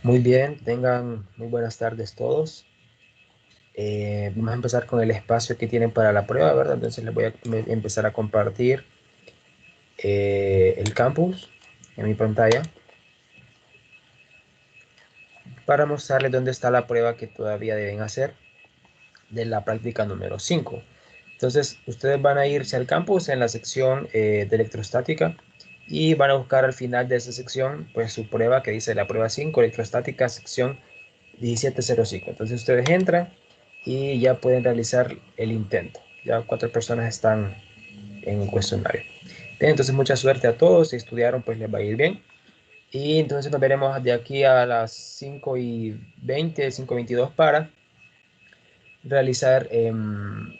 Muy bien, tengan muy buenas tardes todos. Vamos a empezar con el espacio que tienen para la prueba, ¿verdad? Entonces les voy a empezar a compartir el campus en mi pantalla para mostrarles dónde está la prueba que todavía deben hacer de la práctica número 5. Entonces, ustedes van a irse al campus en la sección de electrostática y van a buscar al final de esa sección, pues su prueba que dice la prueba 5 electrostática, sección 1705. Entonces, ustedes entran y ya pueden realizar el intento. Ya 4 personas están en el cuestionario. Bien, entonces, mucha suerte a todos. Si estudiaron, pues les va a ir bien. Y entonces nos veremos de aquí a las 5:20, 5:22 para realizar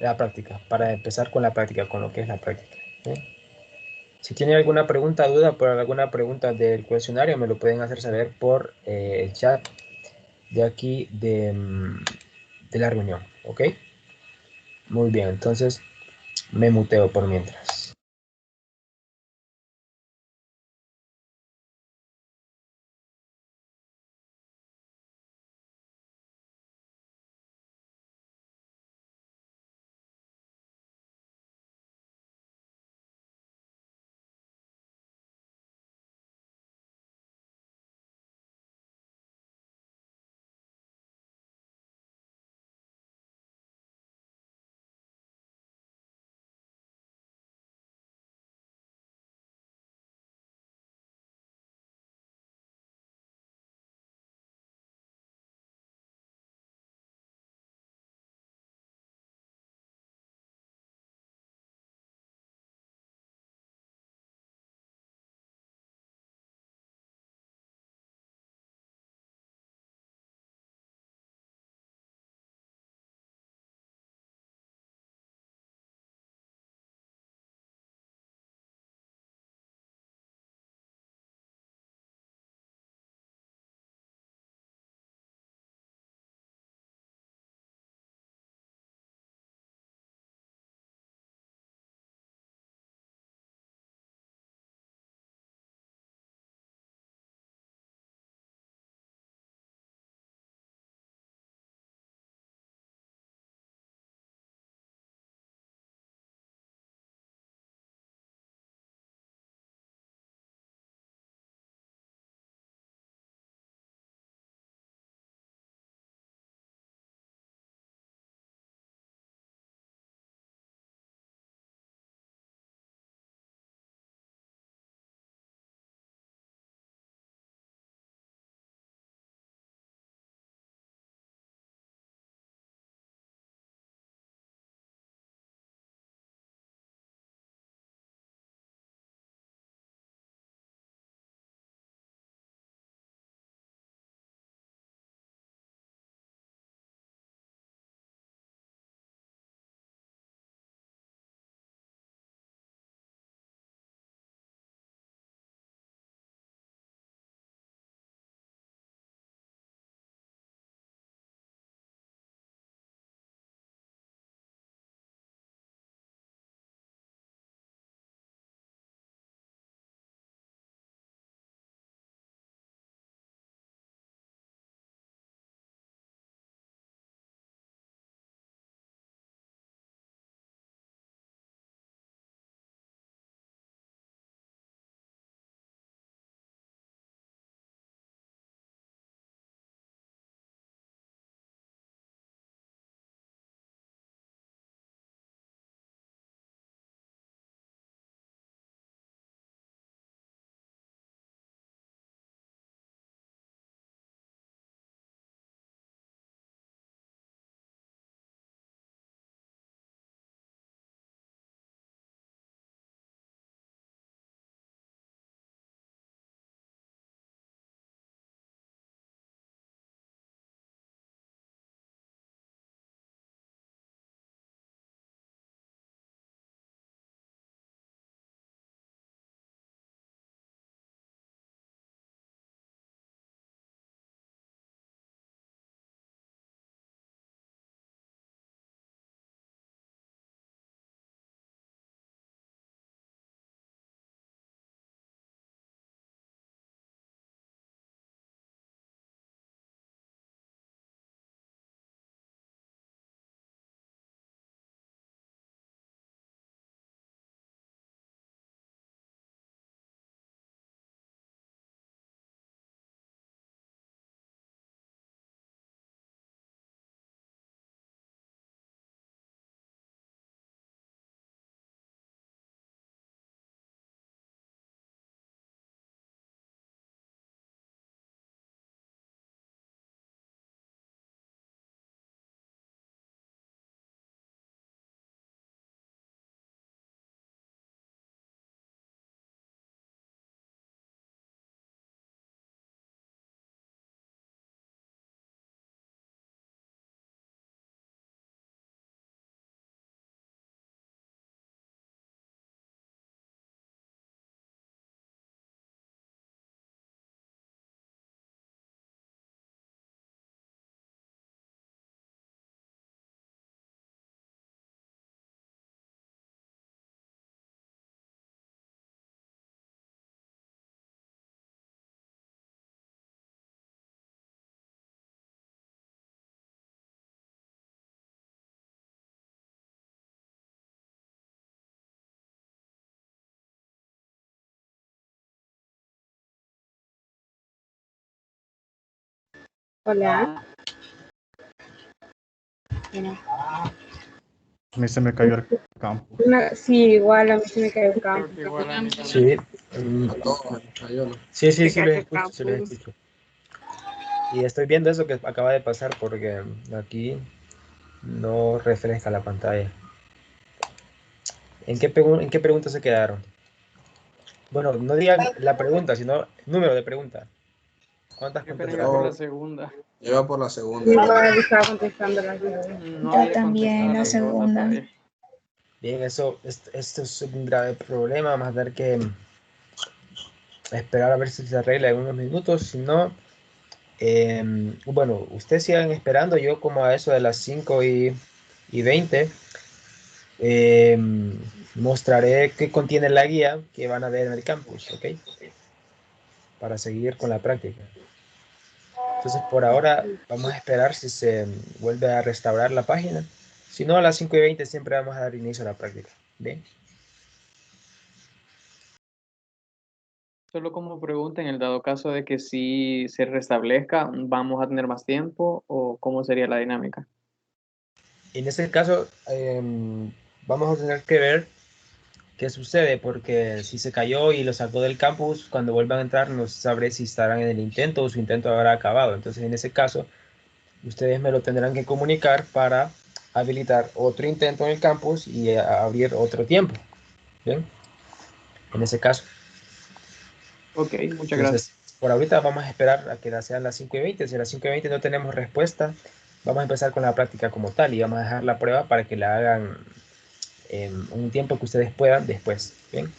la práctica, para empezar con la práctica, con lo que es la práctica. ¿Sí? Si tienen alguna pregunta, duda por alguna pregunta del cuestionario, me lo pueden hacer saber por el chat de aquí de la reunión. ¿Ok? Muy bien, entonces me muteo por mientras. Hola. Bueno, A mí se me cayó el campo. sí, igual a mí se me cayó el campo. Creo que igual a mí también. Sí, sí, sí, Se sí, cayó les el escucho, sí, les campus. escucho. Y estoy viendo eso que acaba de pasar porque aquí no refresca la pantalla. ¿En qué pregunta se quedaron? Bueno, no digan la pregunta, sino número de pregunta. ¿Cuántas Yo apenas iba por contestaron? la segunda. Iba por la segunda. Igual estaba contestando las dos. No Yo había también, contestado la las dos segunda. todavía. Bien, esto es un grave problema. Vamos a tener que esperar a ver si se arregla en unos minutos. Si no, bueno, ustedes sigan esperando. Yo como a eso de las 5:20 mostraré qué contiene la guía que van a ver en el campus, ¿ok? Para seguir con la práctica. Entonces, por ahora vamos a esperar si se vuelve a restaurar la página. Si no, a las 5:20 siempre vamos a dar inicio a la práctica. Bien. Solo como pregunta, en el dado caso de que sí se restablezca, ¿vamos a tener más tiempo o cómo sería la dinámica? En ese caso, vamos a tener que ver qué sucede, porque si se cayó y lo sacó del campus, cuando vuelvan a entrar no sabré si estarán en el intento o su intento habrá acabado. Entonces, en ese caso, ustedes me lo tendrán que comunicar para habilitar otro intento en el campus y abrir otro tiempo. Bien, en ese caso. Ok, muchas gracias. Entonces, por ahorita vamos a esperar a que sean las 5:20. Si a las 5:20 no tenemos respuesta, vamos a empezar con la práctica como tal y vamos a dejar la prueba para que la hagan en un tiempo que ustedes puedan después. Bien.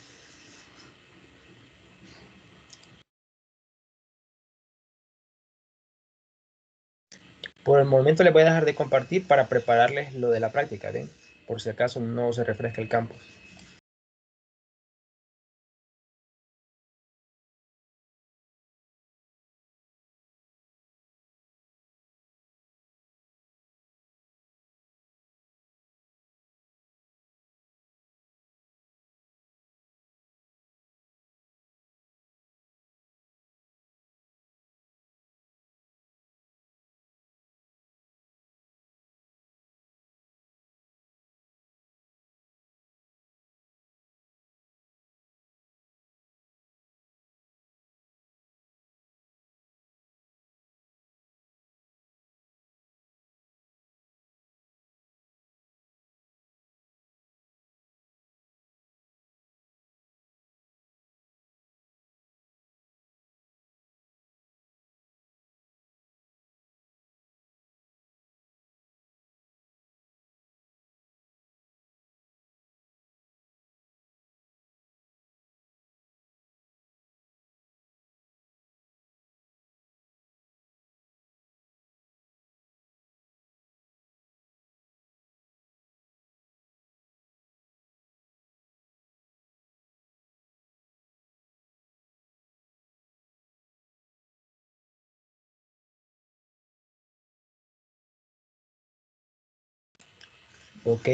Por el momento les voy a dejar de compartir para prepararles lo de la práctica, ¿bien? Por si acaso no se refresca el campo. Ok,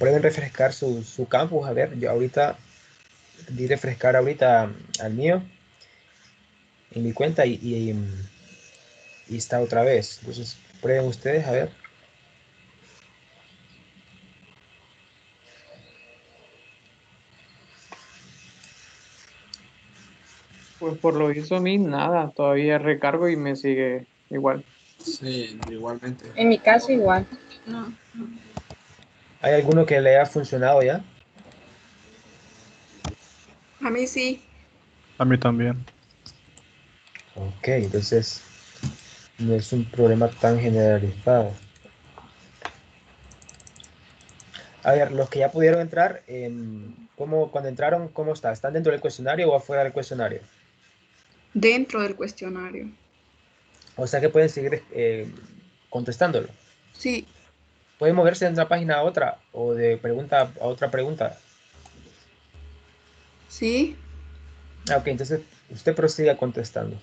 pueden refrescar su campus. A ver, yo ahorita di refrescar ahorita al mío en mi cuenta y está otra vez. Entonces, prueben ustedes, a ver. Pues por lo visto a mí nada, todavía recargo y me sigue igual. Sí, igualmente. En mi caso igual. ¿Hay alguno que le haya funcionado ya? A mí sí. A mí también. Ok, entonces no es un problema tan generalizado. A ver, los que ya pudieron entrar, cuando entraron, ¿cómo está? ¿Están dentro del cuestionario o afuera del cuestionario? Dentro del cuestionario. O sea que pueden seguir contestándolo. Sí, Pueden moverse de una página a otra o de pregunta a otra pregunta. sí. Ah, ok, entonces usted prosiga contestando.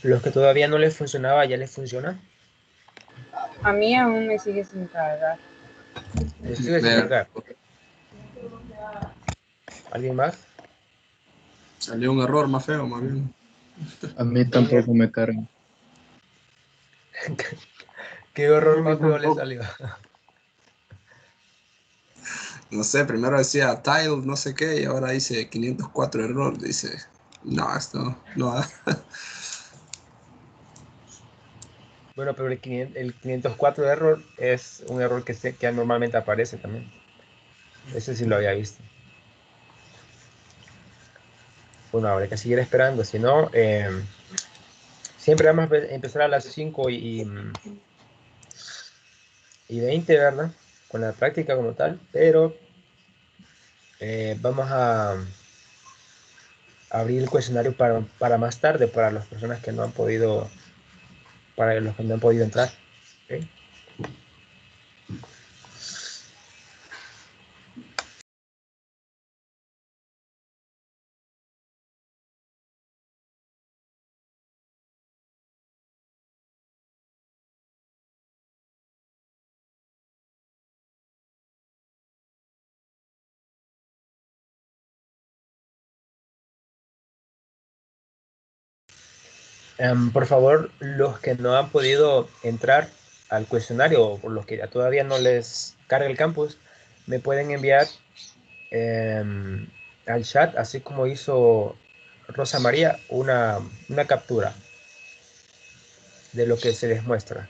Los que todavía no les funcionaba, ya les funciona. A mí aún me sigue sin cargar. Les sigue sin Ver, cargar. ¿Alguien más? salió un error más feo, más bien. A mí tampoco me carga. ¿Qué horror A mí más feo le tampoco. salió? No sé, primero decía tile, no sé qué, y ahora dice 504 error. Dice, no, esto no. Bueno, pero el 504 error es un error que normalmente aparece también. Ese sí lo había visto. Bueno, habrá que seguir esperando. Si no, siempre vamos a empezar a las 5 y 20, ¿verdad? Con la práctica como tal. Pero vamos a abrir el cuestionario para más tarde, para las personas que no han podido, para los que no han podido entrar. ¿Ok? Por favor, los que no han podido entrar al cuestionario o por los que todavía no les carga el campus, me pueden enviar al chat, así como hizo Rosa María, una captura de lo que se les muestra.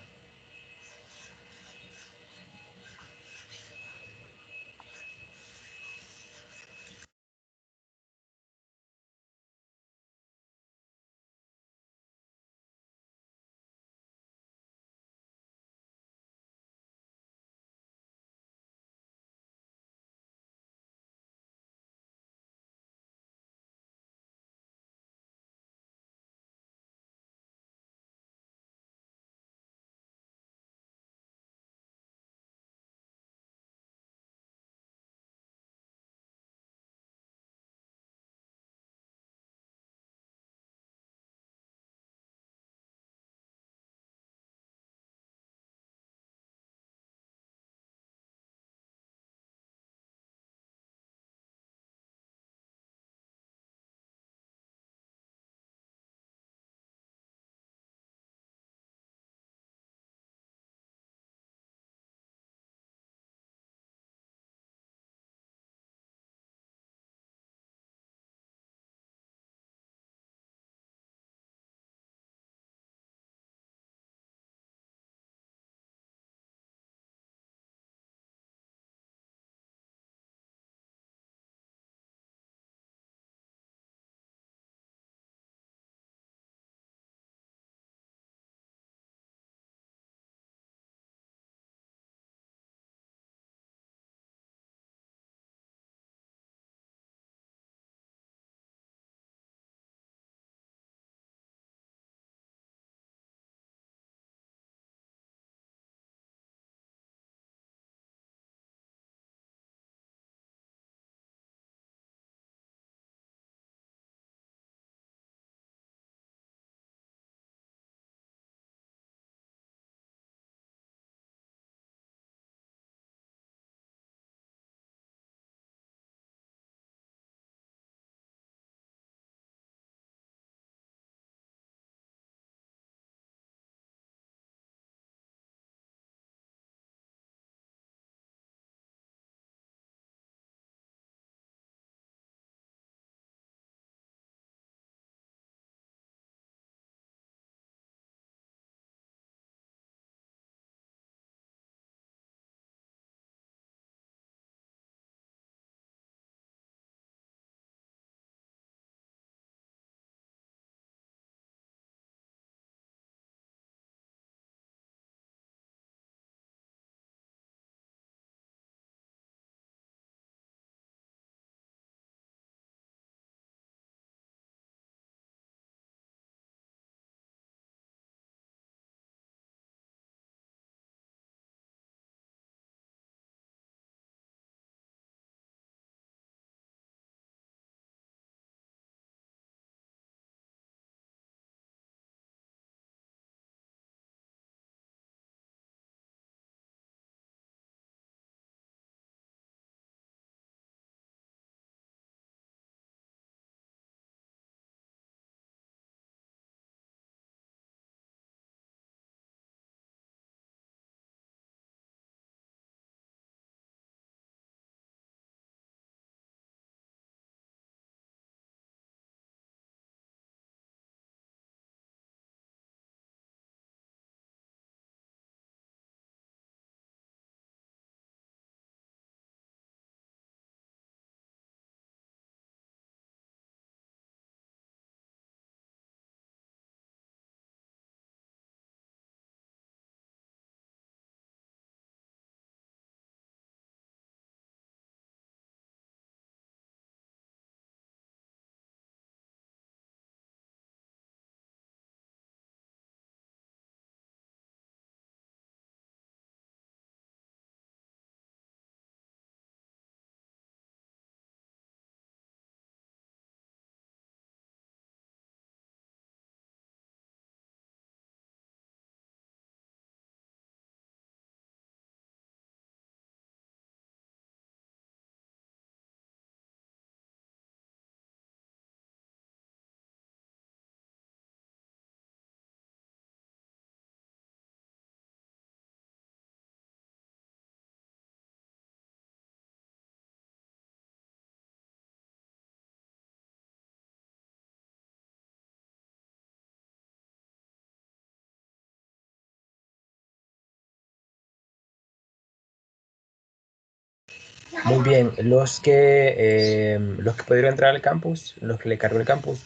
Muy bien, los que pudieron entrar al campus, los que le cargó el campus,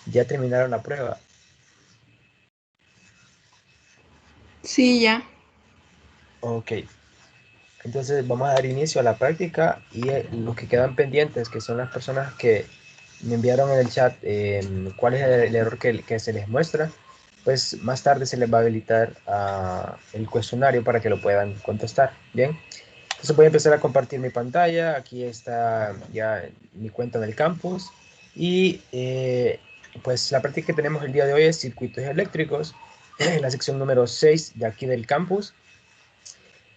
ya terminaron la prueba. Sí, ya. Ok, entonces vamos a dar inicio a la práctica y los que quedan pendientes, que son las personas que me enviaron en el chat cuál es el error que se les muestra, pues más tarde se les va a habilitar el cuestionario para que lo puedan contestar. Bien, entonces voy a empezar a compartir mi pantalla. Aquí está ya mi cuenta en el campus y pues la práctica que tenemos el día de hoy es circuitos eléctricos, la sección número 6 de aquí del campus.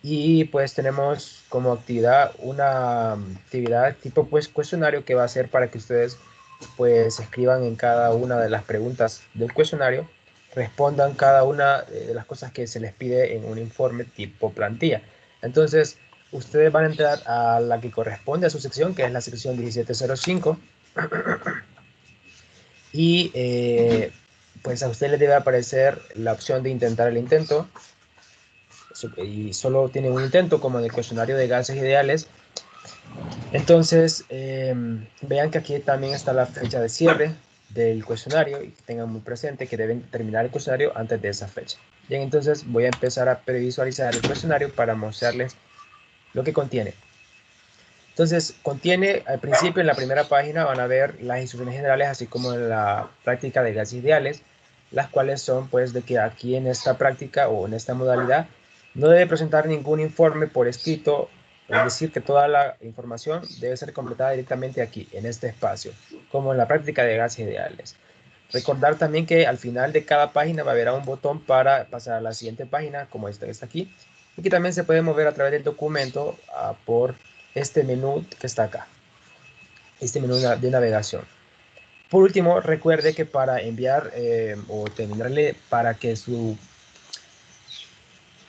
Y pues tenemos como actividad una actividad tipo pues cuestionario que va a ser para que ustedes pues escriban en cada una de las preguntas del cuestionario, respondan cada una de las cosas que se les pide en un informe tipo plantilla. Entonces, ustedes van a entrar a la que corresponde a su sección, que es la sección 1705, y pues a usted le debe aparecer la opción de intentar el intento, y solo tienen un intento como en el cuestionario de gases ideales. Entonces, vean que aquí también está la fecha de cierre del cuestionario y tengan muy presente que deben terminar el cuestionario antes de esa fecha. Bien, entonces voy a empezar a previsualizar el cuestionario para mostrarles lo que contiene. Entonces, contiene al principio en la primera página van a ver las instrucciones generales, así como la práctica de gases ideales, las cuales son pues de que aquí en esta práctica o en esta modalidad no debe presentar ningún informe por escrito, es decir, que toda la información debe ser completada directamente aquí, en este espacio, como en la práctica de gases ideales. Recordar también que al final de cada página va a haber un botón para pasar a la siguiente página, como este que está aquí, y que también se puede mover a través del documento por este menú que está acá, este menú de navegación. Por último, recuerde que para enviar o terminarle para que su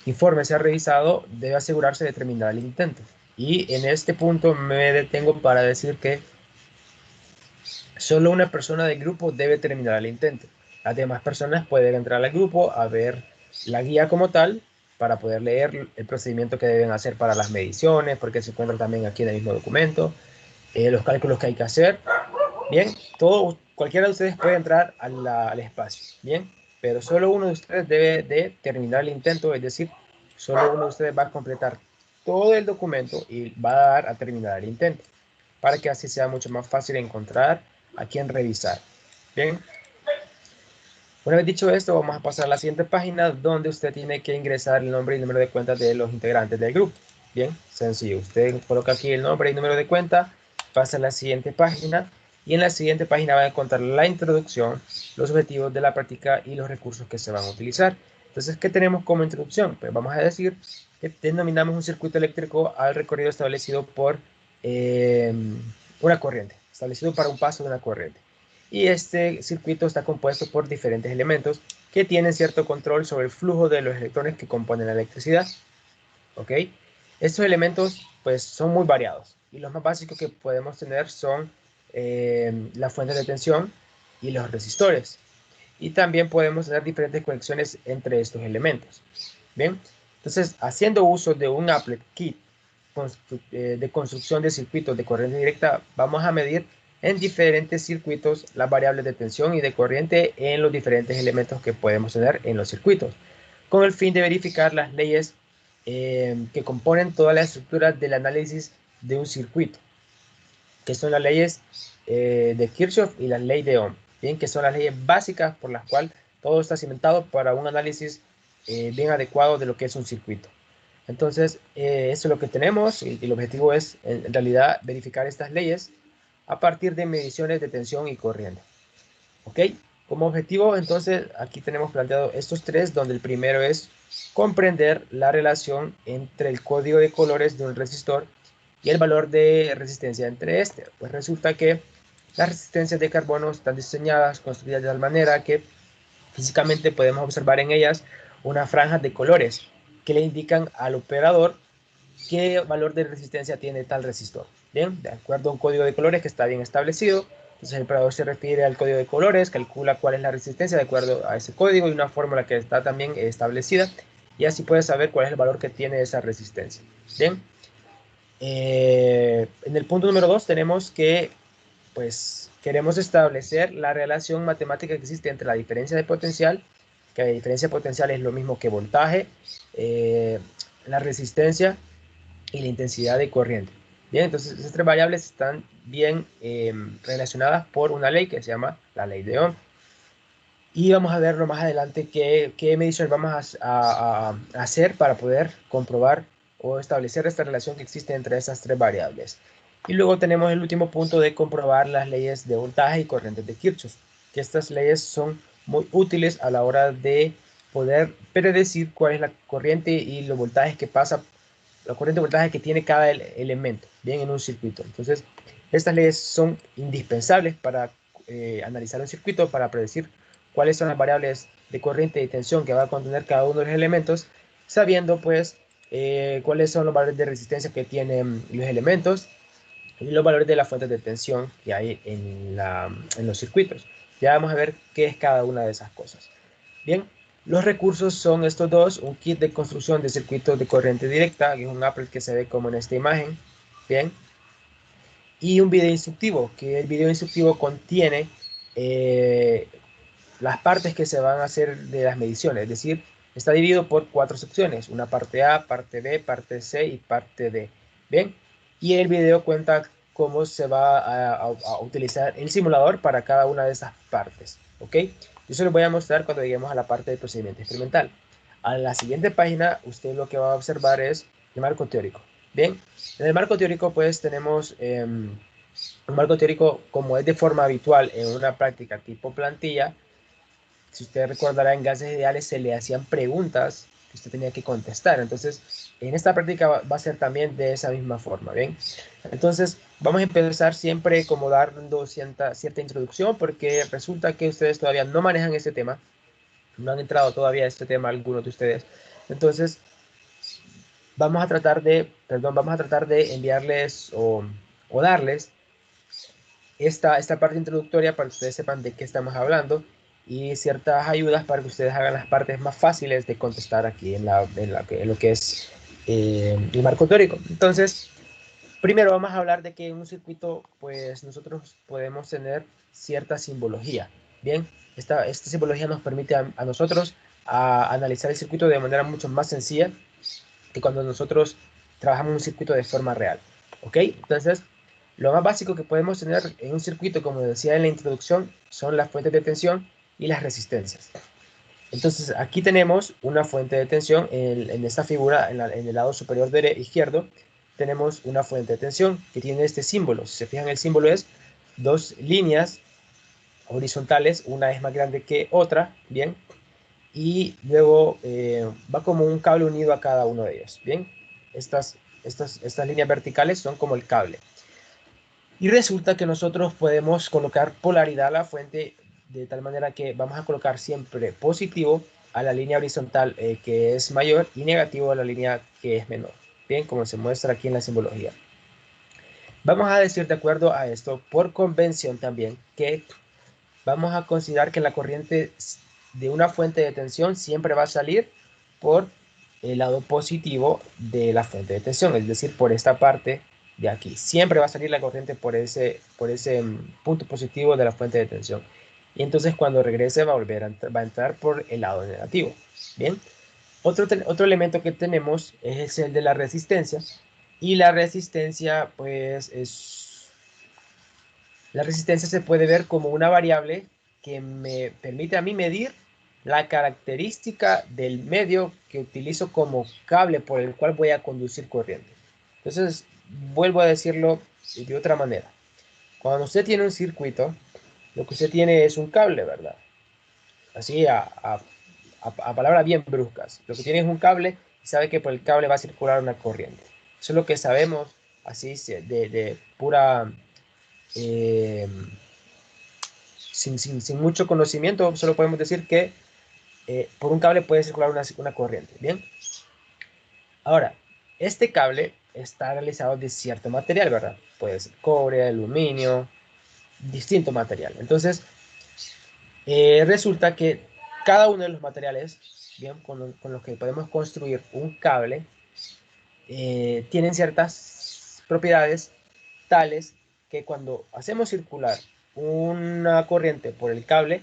informe sea revisado, debe asegurarse de terminar el intento. Y en este punto me detengo para decir que solo una persona del grupo debe terminar el intento. Las demás personas pueden entrar al grupo a ver la guía como tal para poder leer el procedimiento que deben hacer para las mediciones, porque se encuentra también aquí en el mismo documento, los cálculos que hay que hacer. Bien, cualquiera de ustedes puede entrar al espacio, bien, pero solo uno de ustedes debe de terminar el intento, es decir, solo uno de ustedes va a completar todo el documento y va a dar a terminar el intento, para que así sea mucho más fácil encontrar a quién revisar. Bien, una vez dicho esto, vamos a pasar a la siguiente página donde usted tiene que ingresar el nombre y número de cuenta de los integrantes del grupo. Bien, sencillo. Usted coloca aquí el nombre y número de cuenta, pasa a la siguiente página y en la siguiente página va a encontrar la introducción, los objetivos de la práctica y los recursos que se van a utilizar. Entonces, ¿qué tenemos como introducción? Pues vamos a decir que denominamos un circuito eléctrico al recorrido establecido por una corriente, establecido para un paso de una corriente. Y este circuito está compuesto por diferentes elementos que tienen cierto control sobre el flujo de los electrones que componen la electricidad. ¿Ok? Estos elementos pues son muy variados y los más básicos que podemos tener son las fuentes de tensión y los resistores. Y también podemos tener diferentes conexiones entre estos elementos. Bien, entonces haciendo uso de un applet kit de construcción de circuitos de corriente directa, vamos a medir en diferentes circuitos las variables de tensión y de corriente en los diferentes elementos que podemos tener en los circuitos, con el fin de verificar las leyes que componen toda la estructura del análisis de un circuito, que son las leyes de Kirchhoff y la ley de Ohm, bien, que son las leyes básicas por las cuales todo está cimentado para un análisis bien adecuado de lo que es un circuito. Entonces, eso es lo que tenemos y el objetivo es, en realidad, verificar estas leyes a partir de mediciones de tensión y corriente. ¿Ok? Como objetivo, entonces, aquí tenemos planteado estos tres, donde el primero es comprender la relación entre el código de colores de un resistor y el valor de resistencia entre este. Pues resulta que las resistencias de carbono están diseñadas, construidas de tal manera que físicamente podemos observar en ellas una franja de colores que le indican al operador qué valor de resistencia tiene tal resistor. Bien, de acuerdo a un código de colores que está bien establecido, entonces el operador se refiere al código de colores, calcula cuál es la resistencia de acuerdo a ese código y una fórmula que está también establecida, y así puede saber cuál es el valor que tiene esa resistencia. Bien, En el punto número 2 tenemos que, pues, queremos establecer la relación matemática que existe entre la diferencia de potencial, que la diferencia de potencial es lo mismo que voltaje, la resistencia y la intensidad de corriente. Bien, entonces esas tres variables están bien relacionadas por una ley que se llama la ley de Ohm. Y vamos a verlo más adelante qué mediciones vamos a hacer para poder comprobar o establecer esta relación que existe entre esas tres variables. Y luego tenemos el último punto de comprobar las leyes de voltaje y corrientes de Kirchhoff, que estas leyes son muy útiles a la hora de poder predecir cuál es la corriente y los voltajes que pasa, la corriente de voltaje que tiene cada elemento, bien, en un circuito. Entonces, estas leyes son indispensables para analizar un circuito, para predecir cuáles son las variables de corriente y tensión que va a contener cada uno de los elementos, sabiendo pues cuáles son los valores de resistencia que tienen los elementos y los valores de las fuentes de tensión que hay en los circuitos. Ya vamos a ver qué es cada una de esas cosas. Bien, los recursos son estos dos: un kit de construcción de circuitos de corriente directa, que es un applet que se ve como en esta imagen, bien, y un video instructivo, que el video instructivo contiene las partes que se van a hacer de las mediciones, es decir, está dividido por 4 secciones: una parte A, parte B, parte C y parte D. Bien, y el video cuenta cómo se va a utilizar el simulador para cada una de esas partes, ¿ok? Yo se lo voy a mostrar cuando lleguemos a la parte del procedimiento experimental. A la siguiente página, usted lo que va a observar es el marco teórico. Bien, en el marco teórico pues tenemos un marco teórico como es de forma habitual en una práctica tipo plantilla. Si usted recordará, en gases ideales se le hacían preguntas que usted tenía que contestar. Entonces, en esta práctica va a ser también de esa misma forma, ¿bien? Entonces, vamos a empezar siempre como dando cierta introducción, porque resulta que ustedes todavía no manejan este tema, no han entrado todavía a este tema algunos de ustedes. Entonces, vamos a tratar de enviarles o darles esta parte introductoria para que ustedes sepan de qué estamos hablando y ciertas ayudas para que ustedes hagan las partes más fáciles de contestar aquí en lo que es el marco teórico. Entonces, primero vamos a hablar de que en un circuito, pues nosotros podemos tener cierta simbología. Bien, esta simbología nos permite a nosotros analizar el circuito de manera mucho más sencilla que cuando nosotros trabajamos un circuito de forma real. ¿Ok? Entonces, lo más básico que podemos tener en un circuito, como decía en la introducción, son las fuentes de tensión y las resistencias. Entonces, aquí tenemos una fuente de tensión en esta figura, en el lado superior izquierdo, tenemos una fuente de tensión que tiene este símbolo. Si se fijan, el símbolo es dos líneas horizontales, una es más grande que otra, ¿bien? Y luego va como un cable unido a cada uno de ellos, ¿bien? Estas líneas verticales son como el cable. Y resulta que nosotros podemos colocar polaridad a la fuente de tal manera que vamos a colocar siempre positivo a la línea horizontal que es mayor y negativo a la línea que es menor. Bien, como se muestra aquí en la simbología. Vamos a decir, de acuerdo a esto, por convención también, que vamos a considerar que la corriente de una fuente de tensión siempre va a salir por el lado positivo de la fuente de tensión, es decir, por esta parte de aquí. Siempre va a salir la corriente por ese punto positivo de la fuente de tensión. Y entonces cuando regrese va a entrar por el lado negativo. Bien. Otro elemento que tenemos es el de la resistencia. Y la resistencia, pues, la resistencia se puede ver como una variable que me permite a mí medir la característica del medio que utilizo como cable por el cual voy a conducir corriente. Entonces, vuelvo a decirlo de otra manera. Cuando usted tiene un circuito, lo que usted tiene es un cable, ¿verdad? Así a palabras bien bruscas. Lo que tiene es un cable y sabe que por el cable va a circular una corriente. Eso es lo que sabemos así de pura... sin mucho conocimiento, solo podemos decir que por un cable puede circular una corriente. Bien. Ahora, este cable está realizado de cierto material, ¿verdad? Puede ser cobre, aluminio, distinto material. Entonces, resulta que cada uno de los materiales, bien, con los que podemos construir un cable, tienen ciertas propiedades tales que cuando hacemos circular una corriente por el cable,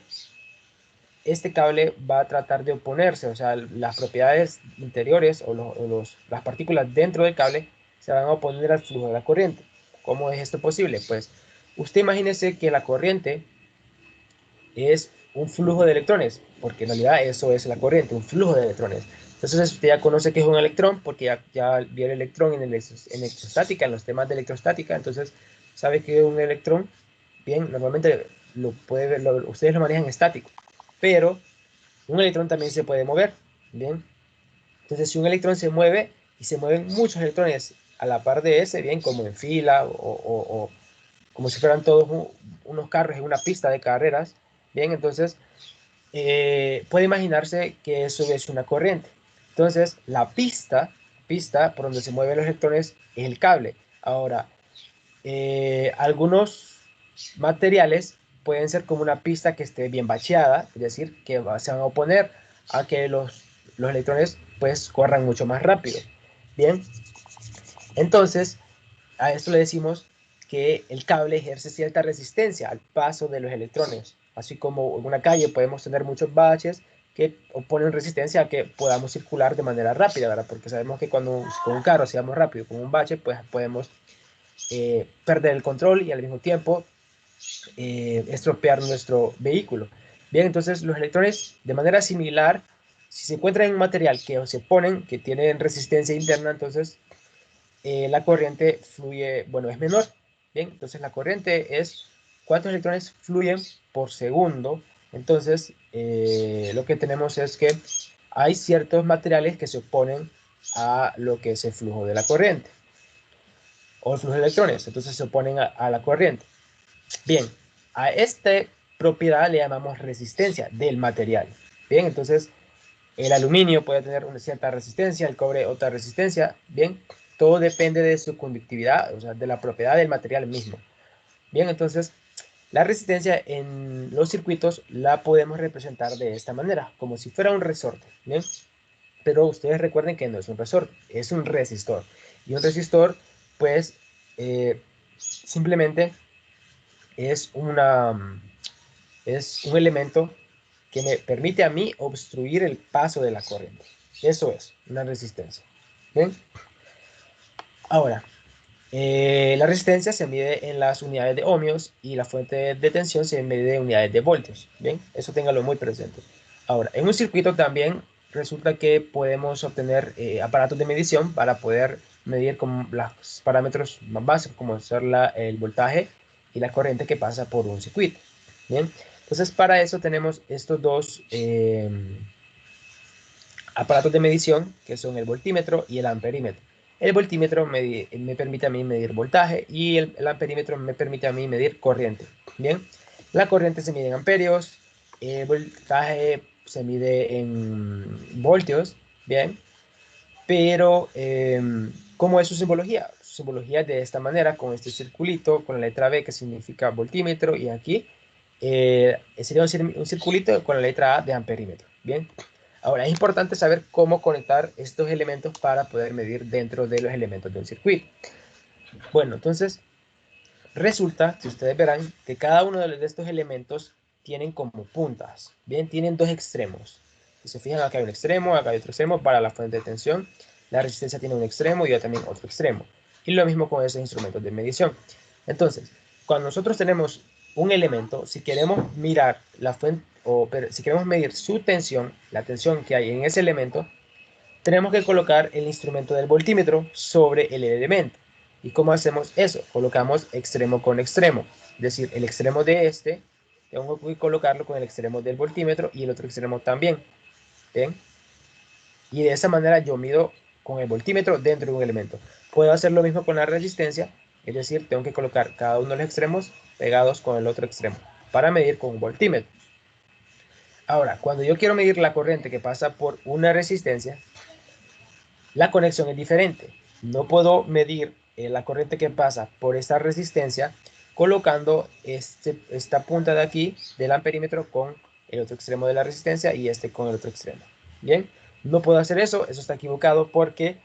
este cable va a tratar de oponerse, o sea, las propiedades interiores o las partículas dentro del cable se van a oponer al flujo de la corriente. ¿Cómo es esto posible? Pues usted imagínese que la corriente es un flujo de electrones, porque en realidad eso es la corriente, un flujo de electrones. Entonces usted ya conoce que es un electrón, porque ya vio el electrón en electrostática, en los temas de electrostática, entonces sabe que un electrón, bien, normalmente lo puede ver, ustedes lo manejan estático, pero un electrón también se puede mover, bien. Entonces si un electrón se mueve y se mueven muchos electrones a la par de ese, bien, como en fila o como si fueran todos unos carros en una pista de carreras, bien, entonces puede imaginarse que eso es una corriente. Entonces, la pista por donde se mueven los electrones es el cable. Ahora, algunos materiales pueden ser como una pista que esté bien bacheada, es decir, que se van a oponer a que los electrones pues corran mucho más rápido. Bien, entonces a esto le decimos que el cable ejerce cierta resistencia al paso de los electrones. Así como en una calle podemos tener muchos baches que oponen resistencia a que podamos circular de manera rápida, ¿verdad? Porque sabemos que cuando con un carro si vamos rápido con un bache, pues podemos perder el control y al mismo tiempo estropear nuestro vehículo. Bien, entonces los electrones de manera similar, si se encuentran en un material que se oponen, que tienen resistencia interna, entonces la corriente fluye, bueno, es menor. Bien, entonces la corriente es cuántos electrones fluyen por segundo. Entonces, lo que tenemos es que hay ciertos materiales que se oponen a lo que es el flujo de la corriente o el flujo de electrones. Entonces se oponen a la corriente. Bien, a esta propiedad le llamamos resistencia del material. Bien, entonces el aluminio puede tener una cierta resistencia, el cobre otra resistencia. Bien, todo depende de su conductividad, o sea, de la propiedad del material mismo. Bien, entonces la resistencia en los circuitos la podemos representar de esta manera, como si fuera un resorte. Bien, pero ustedes recuerden que no es un resorte, es un resistor. Y un resistor, pues, simplemente es es un elemento que me permite a mí obstruir el paso de la corriente. Eso es una resistencia. ¿Bien? Ahora, la resistencia se mide en las unidades de ohmios y la fuente de tensión se mide en unidades de voltios. ¿Bien? Eso téngalo muy presente. Ahora, en un circuito también resulta que podemos obtener aparatos de medición para poder medir con los parámetros más básicos, como ser el voltaje y la corriente que pasa por un circuito. Bien, entonces para eso tenemos estos dos aparatos de medición, que son el voltímetro y el amperímetro. El voltímetro me permite a mí medir voltaje y el amperímetro me permite a mí medir corriente. Bien, la corriente se mide en amperios, el voltaje se mide en voltios, bien, pero ¿cómo es su simbología? Su simbología es de esta manera, con este circulito, con la letra B que significa voltímetro y aquí sería un circulito con la letra A de amperímetro. Bien, ahora es importante saber cómo conectar estos elementos para poder medir dentro de los elementos de un circuito. Bueno, entonces resulta, si ustedes verán, que cada uno de estos elementos tienen como puntas. Bien, tienen dos extremos. Si se fijan, acá hay un extremo, acá hay otro extremo para la fuente de tensión. La resistencia tiene un extremo y también otro extremo. Y lo mismo con esos instrumentos de medición. Entonces, cuando nosotros tenemos un elemento, si queremos mirar la fuente, si queremos medir su tensión, la tensión que hay en ese elemento, tenemos que colocar el instrumento del voltímetro sobre el elemento. ¿Y cómo hacemos eso? Colocamos extremo con extremo. Es decir, el extremo de este, tengo que colocarlo con el extremo del voltímetro y el otro extremo también. ¿Bien? Y de esa manera yo mido con el voltímetro dentro de un elemento. Puedo hacer lo mismo con la resistencia, es decir, tengo que colocar cada uno de los extremos pegados con el otro extremo para medir con un voltímetro. Ahora, cuando yo quiero medir la corriente que pasa por una resistencia, la conexión es diferente. No puedo medir la corriente que pasa por esta resistencia colocando esta punta de aquí del amperímetro con el otro extremo de la resistencia y este con el otro extremo. Bien, no puedo hacer eso, eso está equivocado porque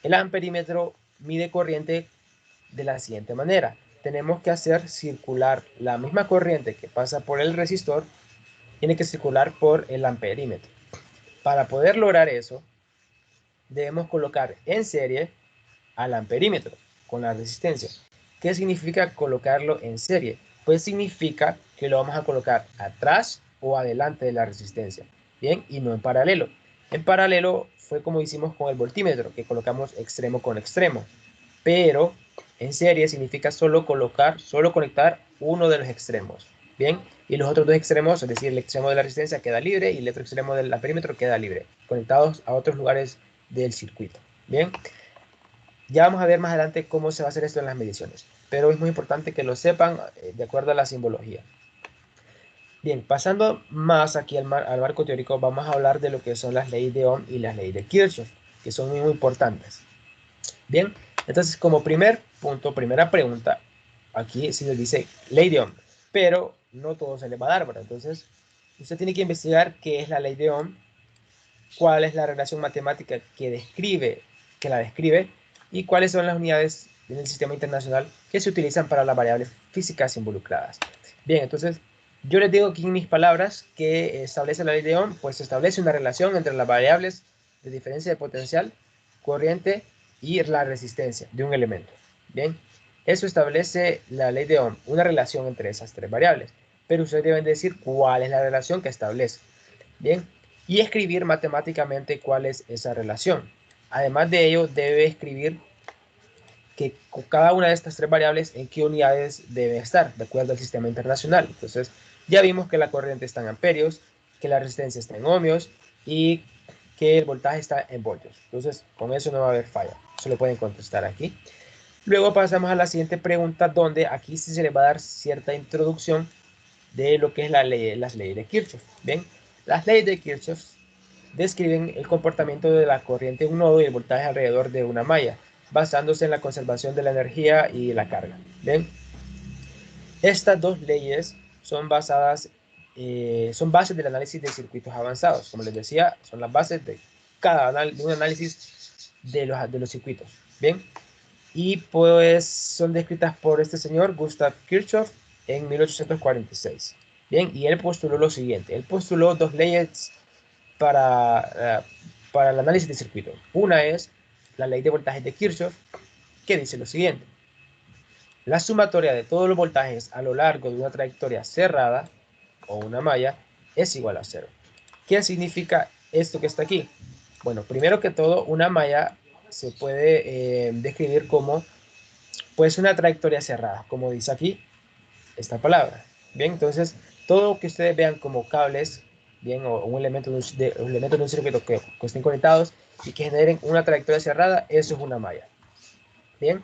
el amperímetro mide corriente de la siguiente manera. Tenemos que hacer circular la misma corriente que pasa por el resistor, tiene que circular por el amperímetro. Para poder lograr eso, debemos colocar en serie al amperímetro con la resistencia. ¿Qué significa colocarlo en serie? Pues significa que lo vamos a colocar atrás o adelante de la resistencia, ¿bien? Y no en paralelo. En paralelo fue como hicimos con el voltímetro, que colocamos extremo con extremo. Pero en serie significa solo conectar uno de los extremos, ¿bien? Y los otros dos extremos, es decir, el extremo de la resistencia queda libre y el otro extremo del amperímetro queda libre, conectados a otros lugares del circuito, ¿bien? Ya vamos a ver más adelante cómo se va a hacer esto en las mediciones, pero es muy importante que lo sepan de acuerdo a la simbología. Bien, pasando más aquí al marco teórico, vamos a hablar de lo que son las leyes de Ohm y las leyes de Kirchhoff, que son muy importantes. Bien, entonces como primer punto, primera pregunta, aquí se les dice ley de Ohm, pero no todo se les va a dar, ¿verdad? Entonces, usted tiene que investigar qué es la ley de Ohm, cuál es la relación matemática que la describe, y cuáles son las unidades en el sistema internacional que se utilizan para las variables físicas involucradas. Bien, entonces, yo les digo aquí en mis palabras que establece la ley de Ohm, pues establece una relación entre las variables de diferencia de potencial, corriente y la resistencia de un elemento. Bien, eso establece la ley de Ohm, una relación entre esas tres variables, pero ustedes deben decir cuál es la relación que establece. Bien, y escribir matemáticamente cuál es esa relación. Además de ello, debe escribir que con cada una de estas tres variables en qué unidades debe estar, de acuerdo al sistema internacional. Entonces, ya vimos que la corriente está en amperios, que la resistencia está en ohmios y que el voltaje está en voltios. Entonces, con eso no va a haber falla. Eso lo pueden contestar aquí. Luego pasamos a la siguiente pregunta, donde aquí sí se les va a dar cierta introducción de lo que es las leyes de Kirchhoff. Bien, las leyes de Kirchhoff describen el comportamiento de la corriente en un nodo y el voltaje alrededor de una malla, basándose en la conservación de la energía y la carga. ¿Bien? Estas dos leyes son bases del análisis de circuitos avanzados. Como les decía, son las bases de un análisis de los circuitos. ¿Bien? Y pues son descritas por este señor Gustav Kirchhoff en 1846. Bien, y él postuló lo siguiente. Él postuló dos leyes para el análisis de circuito. Una es la ley de voltajes de Kirchhoff, que dice lo siguiente. La sumatoria de todos los voltajes a lo largo de una trayectoria cerrada o una malla es igual a cero. ¿Qué significa esto que está aquí? Bueno, primero que todo, una malla se puede describir como pues una trayectoria cerrada, como dice aquí esta palabra. Bien, entonces todo lo que ustedes vean como cables, bien, o un elemento de un circuito que estén conectados y que generen una trayectoria cerrada, eso es una malla. Bien,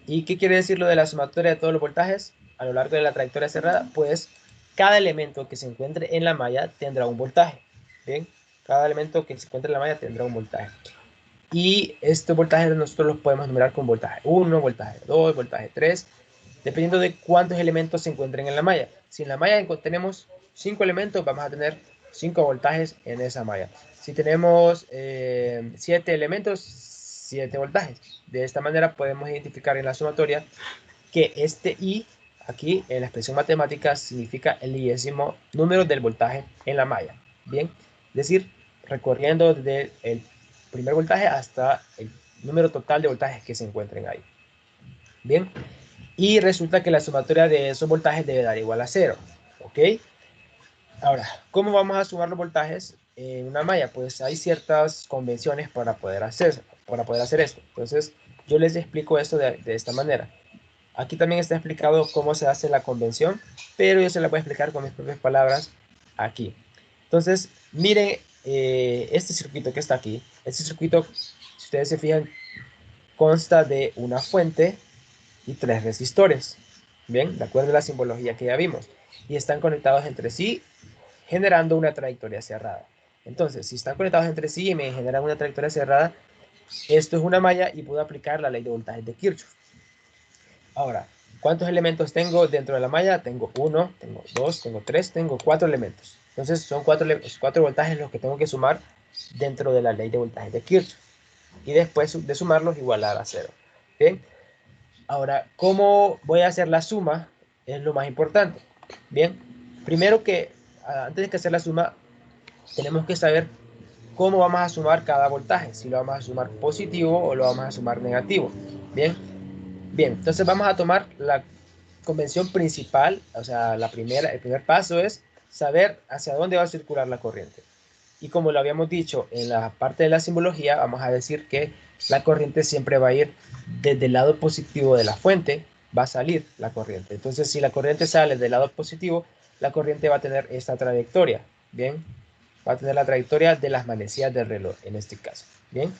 ¿y qué quiere decir lo de la sumatoria de todos los voltajes a lo largo de la trayectoria cerrada? Pues cada elemento que se encuentre en la malla tendrá un voltaje. Bien, cada elemento que se encuentre en la malla tendrá un voltaje. Y estos voltajes nosotros los podemos numerar con voltaje 1, voltaje 2, voltaje 3, dependiendo de cuántos elementos se encuentren en la malla. Si en la malla tenemos 5 elementos, vamos a tener 5 voltajes en esa malla. Si tenemos 7 elementos, 7 voltajes. De esta manera podemos identificar en la sumatoria que este I, aquí en la expresión matemática, significa el milésimo número del voltaje en la malla. Bien, es decir, recorriendo desde el primer voltaje hasta el número total de voltajes que se encuentren ahí. Bien, y resulta que la sumatoria de esos voltajes debe dar igual a 0. ¿Ok? Ahora, ¿cómo vamos a sumar los voltajes en una malla? Pues hay ciertas convenciones para poder hacer esto. Entonces, yo les explico esto de esta manera. Aquí también está explicado cómo se hace la convención, pero yo se la voy a explicar con mis propias palabras aquí. Entonces, miren este circuito que está aquí. Este circuito, si ustedes se fijan, consta de una fuente y 3 resistores. Bien, de acuerdo a la simbología que ya vimos. Y están conectados entre sí, generando una trayectoria cerrada. Entonces, si están conectados entre sí y me generan una trayectoria cerrada, esto es una malla y puedo aplicar la ley de voltajes de Kirchhoff. Ahora, ¿cuántos elementos tengo dentro de la malla? Tengo 1, tengo 2, tengo 3, tengo 4 elementos. Entonces, son 4 voltajes los que tengo que sumar dentro de la ley de voltajes de Kirchhoff. Y después de sumarlos, igualar a 0. Bien. Ahora, ¿cómo voy a hacer la suma? Es lo más importante. Bien, primero que, antes de hacer la suma, tenemos que saber cómo vamos a sumar cada voltaje. Si lo vamos a sumar positivo o lo vamos a sumar negativo. Bien, bien, entonces vamos a tomar la convención principal, o sea, el primer paso es saber hacia dónde va a circular la corriente. Y como lo habíamos dicho en la parte de la simbología, vamos a decir que la corriente siempre va a ir desde el lado positivo de la fuente, va a salir la corriente. Entonces, si la corriente sale del lado positivo, la corriente va a tener esta trayectoria, ¿bien? Va a tener la trayectoria de las manecillas del reloj, en este caso, ¿bien?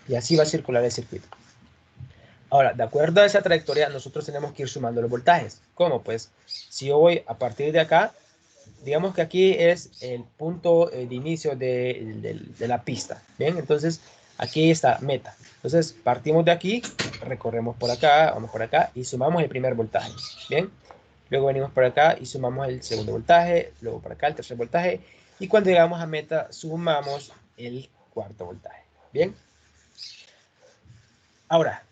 Y así va a circular el circuito. Ahora, de acuerdo a esa trayectoria, nosotros tenemos que ir sumando los voltajes. ¿Cómo? Pues, si yo voy a partir de acá, digamos que aquí es el punto de inicio de la pista, ¿bien? Entonces, aquí está meta. Entonces, partimos de aquí, recorremos por acá, vamos por acá y sumamos el primer voltaje, ¿bien? Luego venimos por acá y sumamos el segundo voltaje, luego por acá el tercer voltaje y cuando llegamos a meta sumamos el cuarto voltaje, ¿bien? Ahora,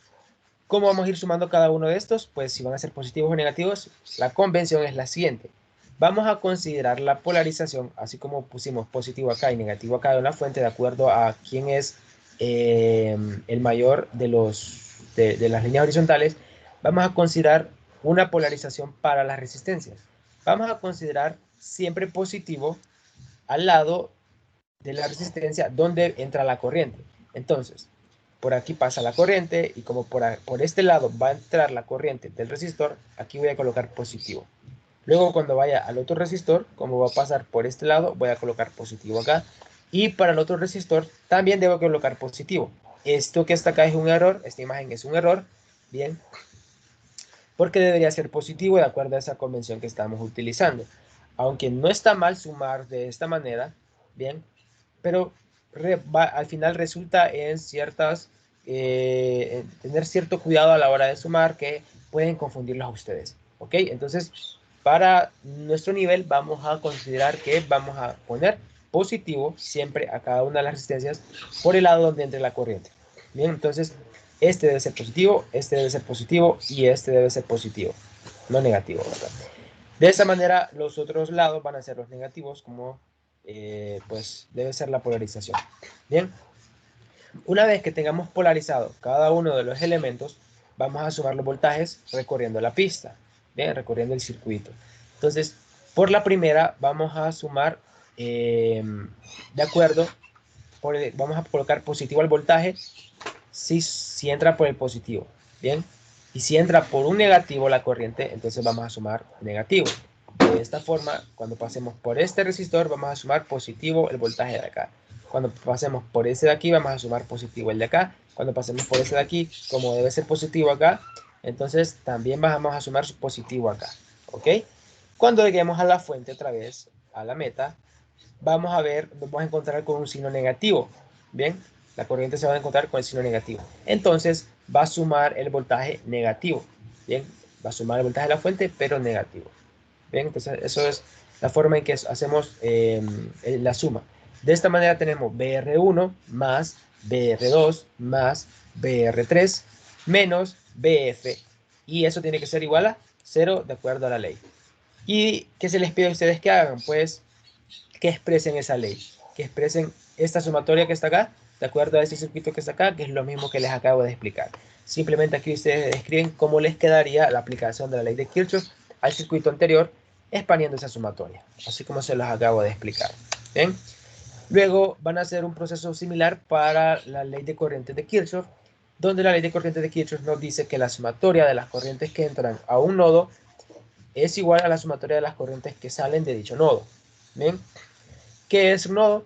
¿cómo vamos a ir sumando cada uno de estos? Pues si van a ser positivos o negativos, la convención es la siguiente. Vamos a considerar la polarización, así como pusimos positivo acá y negativo acá en la fuente, de acuerdo a quién es el mayor de las líneas horizontales. Vamos a considerar una polarización para las resistencias. Vamos a considerar siempre positivo al lado de la resistencia donde entra la corriente. Entonces, por aquí pasa la corriente y como por este lado va a entrar la corriente del resistor, aquí voy a colocar positivo. Luego cuando vaya al otro resistor, como va a pasar por este lado, voy a colocar positivo acá. Y para el otro resistor también debo colocar positivo. Esto que está acá es un error, esta imagen es un error, bien, porque debería ser positivo de acuerdo a esa convención que estamos utilizando. Aunque no está mal sumar de esta manera, bien, pero al final resulta en tener cierto cuidado a la hora de sumar que pueden confundirlos a ustedes, ¿ok? Entonces, para nuestro nivel vamos a considerar que vamos a poner positivo siempre a cada una de las resistencias por el lado donde entre la corriente. Bien, entonces este debe ser positivo, este debe ser positivo y este debe ser positivo, no negativo, ¿verdad? De esa manera los otros lados van a ser los negativos, como pues debe ser la polarización. Bien, una vez que tengamos polarizado cada uno de los elementos, vamos a sumar los voltajes recorriendo la pista, bien, recorriendo el circuito. Entonces, por la primera vamos a sumar de acuerdo, vamos a colocar positivo al voltaje si entra por el positivo, bien, y si entra por un negativo la corriente, entonces vamos a sumar negativo. De esta forma, cuando pasemos por este resistor, vamos a sumar positivo el voltaje de acá. Cuando pasemos por ese de aquí, vamos a sumar positivo el de acá. Cuando pasemos por ese de aquí, como debe ser positivo acá, entonces también vamos a sumar positivo acá, ¿ok? Cuando lleguemos a la fuente otra vez, a la meta, vamos a encontrar con un signo negativo, ¿bien? La corriente se va a encontrar con el signo negativo. Entonces, va a sumar el voltaje negativo, ¿bien? Va a sumar el voltaje de la fuente, pero negativo. Bien, entonces eso es la forma en que hacemos la suma. De esta manera tenemos BR1 más BR2 más BR3 menos BF. Y eso tiene que ser igual a 0 de acuerdo a la ley. ¿Y qué se les pide a ustedes que hagan? Pues que expresen esa ley, que expresen esta sumatoria que está acá, de acuerdo a este circuito que está acá, que es lo mismo que les acabo de explicar. Simplemente aquí ustedes escriben cómo les quedaría la aplicación de la ley de Kirchhoff al circuito anterior, expandiendo esa sumatoria, así como se los acabo de explicar. ¿Bien? Luego van a hacer un proceso similar para la ley de corrientes de Kirchhoff, donde la ley de corrientes de Kirchhoff nos dice que la sumatoria de las corrientes que entran a un nodo es igual a la sumatoria de las corrientes que salen de dicho nodo. ¿Bien? ¿Qué es un nodo?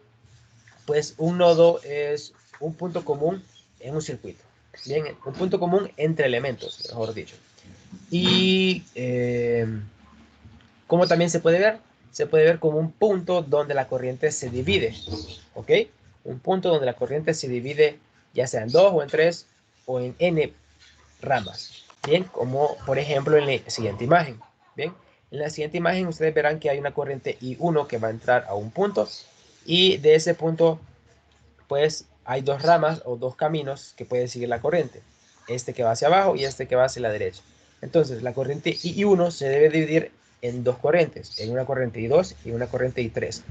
Pues un nodo es un punto común en un circuito. Bien, un punto común entre elementos, mejor dicho. Y como también se puede ver como un punto donde la corriente se divide. ¿Ok? Un punto donde la corriente se divide ya sea en 2 o en 3 o en n ramas. Bien, como por ejemplo en la siguiente imagen. Bien, en la siguiente imagen ustedes verán que hay una corriente I1 que va a entrar a un punto y de ese punto pues hay dos ramas o dos caminos que puede seguir la corriente. este que va hacia abajo y este que va hacia la derecha. Entonces, la corriente I1 se debe dividir en dos corrientes, en una corriente I2 y una corriente I3.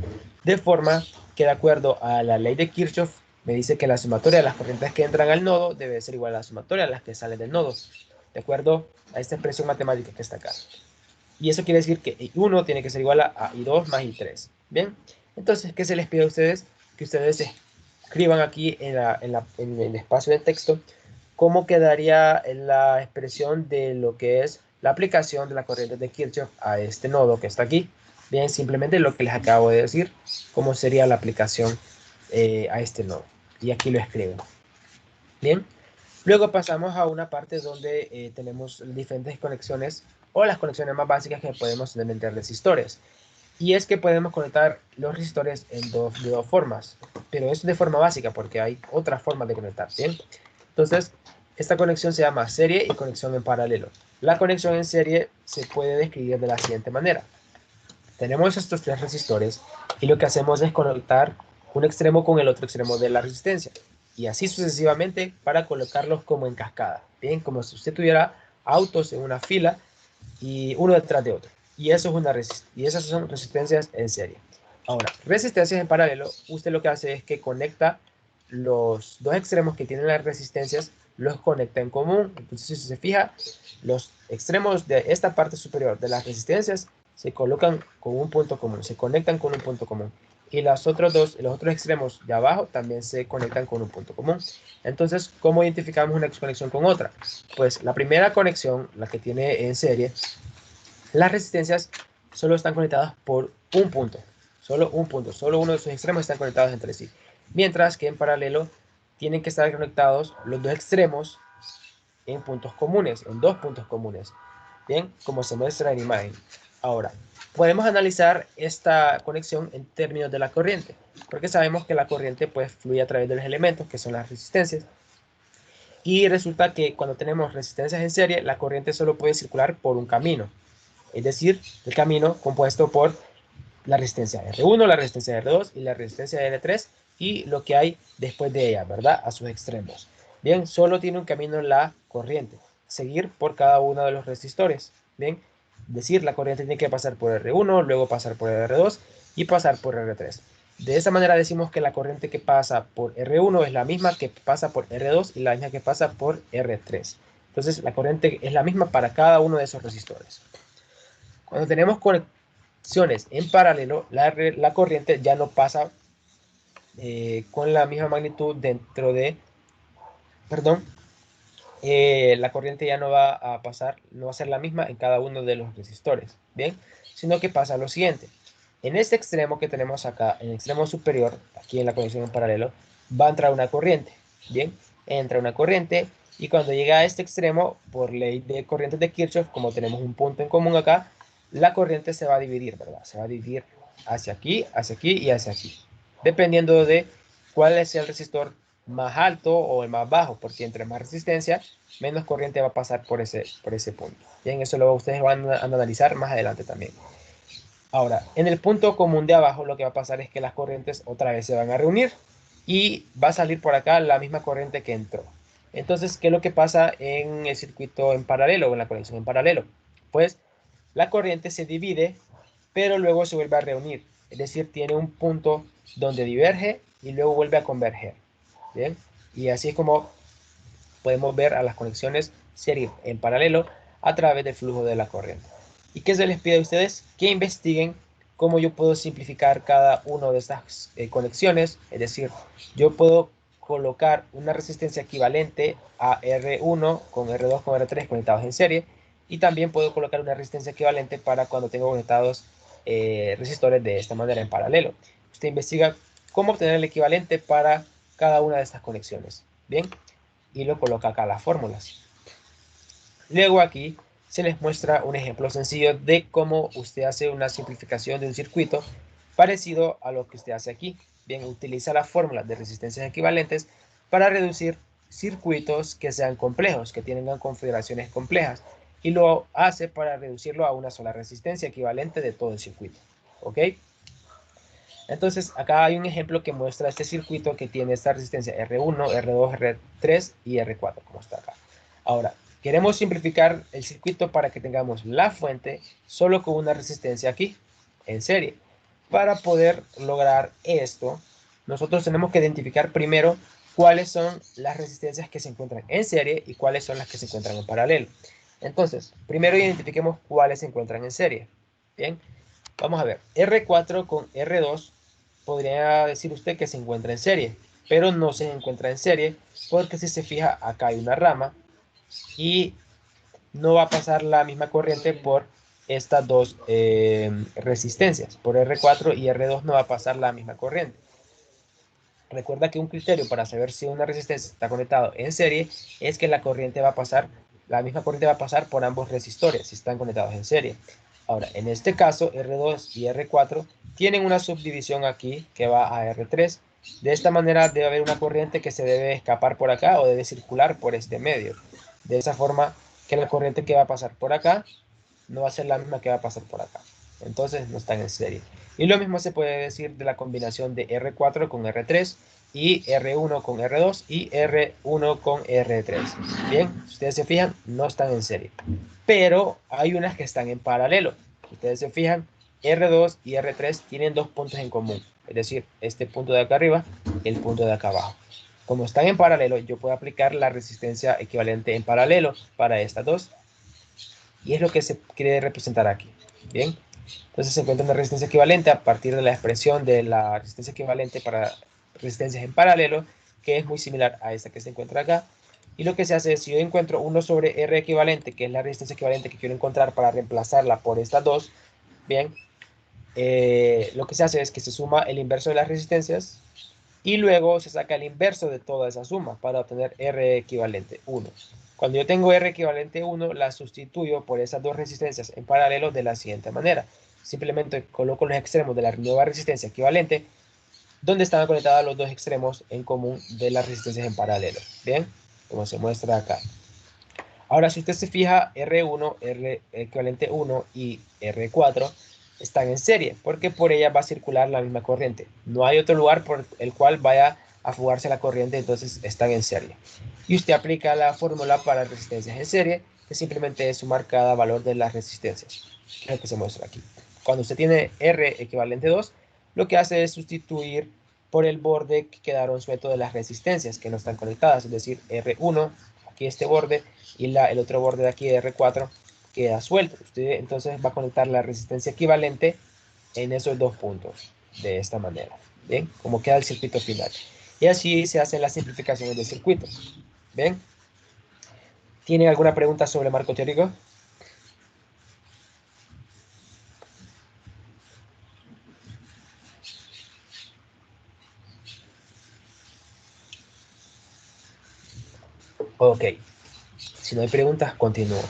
De forma que, de acuerdo a la ley de Kirchhoff, me dice que la sumatoria de las corrientes que entran al nodo debe ser igual a la sumatoria de las que salen del nodo, de acuerdo a esta expresión matemática que está acá. Y eso quiere decir que I1 tiene que ser igual a I2 más I3. Bien, entonces, ¿qué se les pide a ustedes? Que ustedes escriban aquí en el espacio de texto cómo quedaría la expresión de lo que es la aplicación de la corriente de Kirchhoff a este nodo que está aquí. Bien, simplemente lo que les acabo de decir, cómo sería la aplicación a este nodo. Y aquí lo escribo. Bien, luego pasamos a una parte donde tenemos diferentes conexiones o las conexiones más básicas que podemos tener entre resistores. Y es que podemos conectar los resistores de dos formas, pero es de forma básica porque hay otras formas de conectar, ¿bien? Entonces, esta conexión se llama serie y conexión en paralelo. La conexión en serie se puede describir de la siguiente manera. Tenemos estos tres resistores y lo que hacemos es conectar un extremo con el otro extremo de la resistencia. Y así sucesivamente para colocarlos como en cascada, ¿bien? Como si usted tuviera autos en una fila y uno detrás de otro. Y eso es y esas son resistencias en serie. Ahora, resistencias en paralelo, usted lo que hace es que conecta los dos extremos que tienen las resistencias, los conecta en común. Entonces, si se fija, los extremos de esta parte superior de las resistencias se colocan con un punto común, se conectan con un punto común. Y los otros extremos de abajo también se conectan con un punto común. Entonces, ¿cómo identificamos una conexión con otra? Pues la primera conexión, la que tiene en serie, las resistencias solo están conectadas por un punto, solo uno de sus extremos están conectados entre sí. Mientras que en paralelo tienen que estar conectados los dos extremos en puntos comunes, en dos puntos comunes. Bien, como se muestra en imagen. Ahora, podemos analizar esta conexión en términos de la corriente, porque sabemos que la corriente pues fluye a través de los elementos que son las resistencias. Y resulta que cuando tenemos resistencias en serie, la corriente solo puede circular por un camino. Es decir, el camino compuesto por la resistencia R1, la resistencia R2 y la resistencia R3 y lo que hay después de ella, ¿verdad? A sus extremos. Bien, solo tiene un camino la corriente, seguir por cada uno de los resistores. Bien, es decir, la corriente tiene que pasar por R1, luego pasar por R2 y pasar por R3. De esa manera decimos que la corriente que pasa por R1 es la misma que pasa por R2 y la misma que pasa por R3. Entonces, la corriente es la misma para cada uno de esos resistores. Cuando tenemos conexiones en paralelo, la corriente ya no pasa con la misma magnitud dentro de, perdón, la corriente ya no va a pasar, no va a ser la misma en cada uno de los resistores, ¿bien? Sino que pasa lo siguiente. En este extremo que tenemos acá, en el extremo superior, aquí en la conexión en paralelo, va a entrar una corriente, ¿bien? Entra una corriente y cuando llega a este extremo, por ley de corrientes de Kirchhoff, como tenemos un punto en común acá, la corriente se va a dividir, ¿verdad? Se va a dividir hacia aquí y hacia aquí, dependiendo de cuál es el resistor más alto o el más bajo, porque entre más resistencia, menos corriente va a pasar por ese punto. Bien, eso luego ustedes van a analizar más adelante también. Ahora, en el punto común de abajo, lo que va a pasar es que las corrientes otra vez se van a reunir y va a salir por acá la misma corriente que entró. Entonces, ¿qué es lo que pasa en el circuito en paralelo o en la conexión en paralelo? Pues la corriente se divide, pero luego se vuelve a reunir. Es decir, tiene un punto donde diverge y luego vuelve a converger. Bien, y así es como podemos ver a las conexiones serie en paralelo a través del flujo de la corriente. ¿Y qué se les pide a ustedes? Que investiguen cómo yo puedo simplificar cada una de estas conexiones. Es decir, yo puedo colocar una resistencia equivalente a R1 con R2 con R3 conectados en serie y también puedo colocar una resistencia equivalente para cuando tengo conectados resistores de esta manera en paralelo. Usted investiga cómo obtener el equivalente para cada una de estas conexiones. Bien, y lo coloca acá las fórmulas. Luego aquí se les muestra un ejemplo sencillo de cómo usted hace una simplificación de un circuito parecido a lo que usted hace aquí. Bien, utiliza la fórmula de resistencias equivalentes para reducir circuitos que sean complejos, que tengan configuraciones complejas, y lo hace para reducirlo a una sola resistencia equivalente de todo el circuito. ¿Ok? Entonces, acá hay un ejemplo que muestra este circuito que tiene esta resistencia R1, R2, R3 y R4, como está acá. Ahora, queremos simplificar el circuito para que tengamos la fuente solo con una resistencia aquí, en serie. Para poder lograr esto, nosotros tenemos que identificar primero cuáles son las resistencias que se encuentran en serie y cuáles son las que se encuentran en paralelo. Entonces, primero identifiquemos cuáles se encuentran en serie. Bien, vamos a ver. R4 con R2 podría decir usted que se encuentra en serie, pero no se encuentra en serie porque si se fija acá hay una rama y no va a pasar la misma corriente por estas dos resistencias. Por R4 y R2 no va a pasar la misma corriente. Recuerda que un criterio para saber si una resistencia está conectada en serie es que la corriente va a pasar, la misma corriente va a pasar por ambos resistores si están conectados en serie. Ahora, en este caso, R2 y R4 tienen una subdivisión aquí que va a R3. De esta manera debe haber una corriente que se debe escapar por acá o debe circular por este medio. De esa forma que la corriente que va a pasar por acá no va a ser la misma que va a pasar por acá. Entonces no están en serie. Y lo mismo se puede decir de la combinación de R4 con R3 y R1 con R2 y R1 con R3. Bien, si ustedes se fijan, no están en serie. Pero hay unas que están en paralelo. Si ustedes se fijan, R2 y R3 tienen dos puntos en común. Es decir, este punto de acá arriba y el punto de acá abajo. Como están en paralelo, yo puedo aplicar la resistencia equivalente en paralelo para estas dos. Y es lo que se quiere representar aquí. Bien, entonces se encuentra una resistencia equivalente a partir de la expresión de la resistencia equivalente para resistencias en paralelo, que es muy similar a esta que se encuentra acá. Y lo que se hace es, si yo encuentro 1 sobre R equivalente, que es la resistencia equivalente que quiero encontrar para reemplazarla por estas dos, bien, lo que se hace es que se suma el inverso de las resistencias y luego se saca el inverso de toda esa suma para obtener R equivalente 1. Cuando yo tengo R equivalente 1, la sustituyo por esas dos resistencias en paralelo de la siguiente manera. Simplemente coloco los extremos de la nueva resistencia equivalente donde están conectados los dos extremos en común de las resistencias en paralelo. Bien, como se muestra acá. Ahora, si usted se fija, R1, R equivalente 1 y R4 están en serie, porque por ellas va a circular la misma corriente. No hay otro lugar por el cual vaya a fugarse la corriente, entonces están en serie. Y usted aplica la fórmula para resistencias en serie, que simplemente es sumar cada valor de las resistencias, que es lo que se muestra aquí. Cuando usted tiene R equivalente 2, lo que hace es sustituir por el borde que quedaron sueltos de las resistencias que no están conectadas, es decir, R1, aquí este borde, y el otro borde de aquí de R4 queda suelto. Usted entonces va a conectar la resistencia equivalente en esos dos puntos, de esta manera. ¿Bien? Como queda el circuito final. Y así se hacen las simplificaciones del circuito. ¿Bien? ¿Tienen alguna pregunta sobre el marco teórico? Ok. Si no hay preguntas, continúo.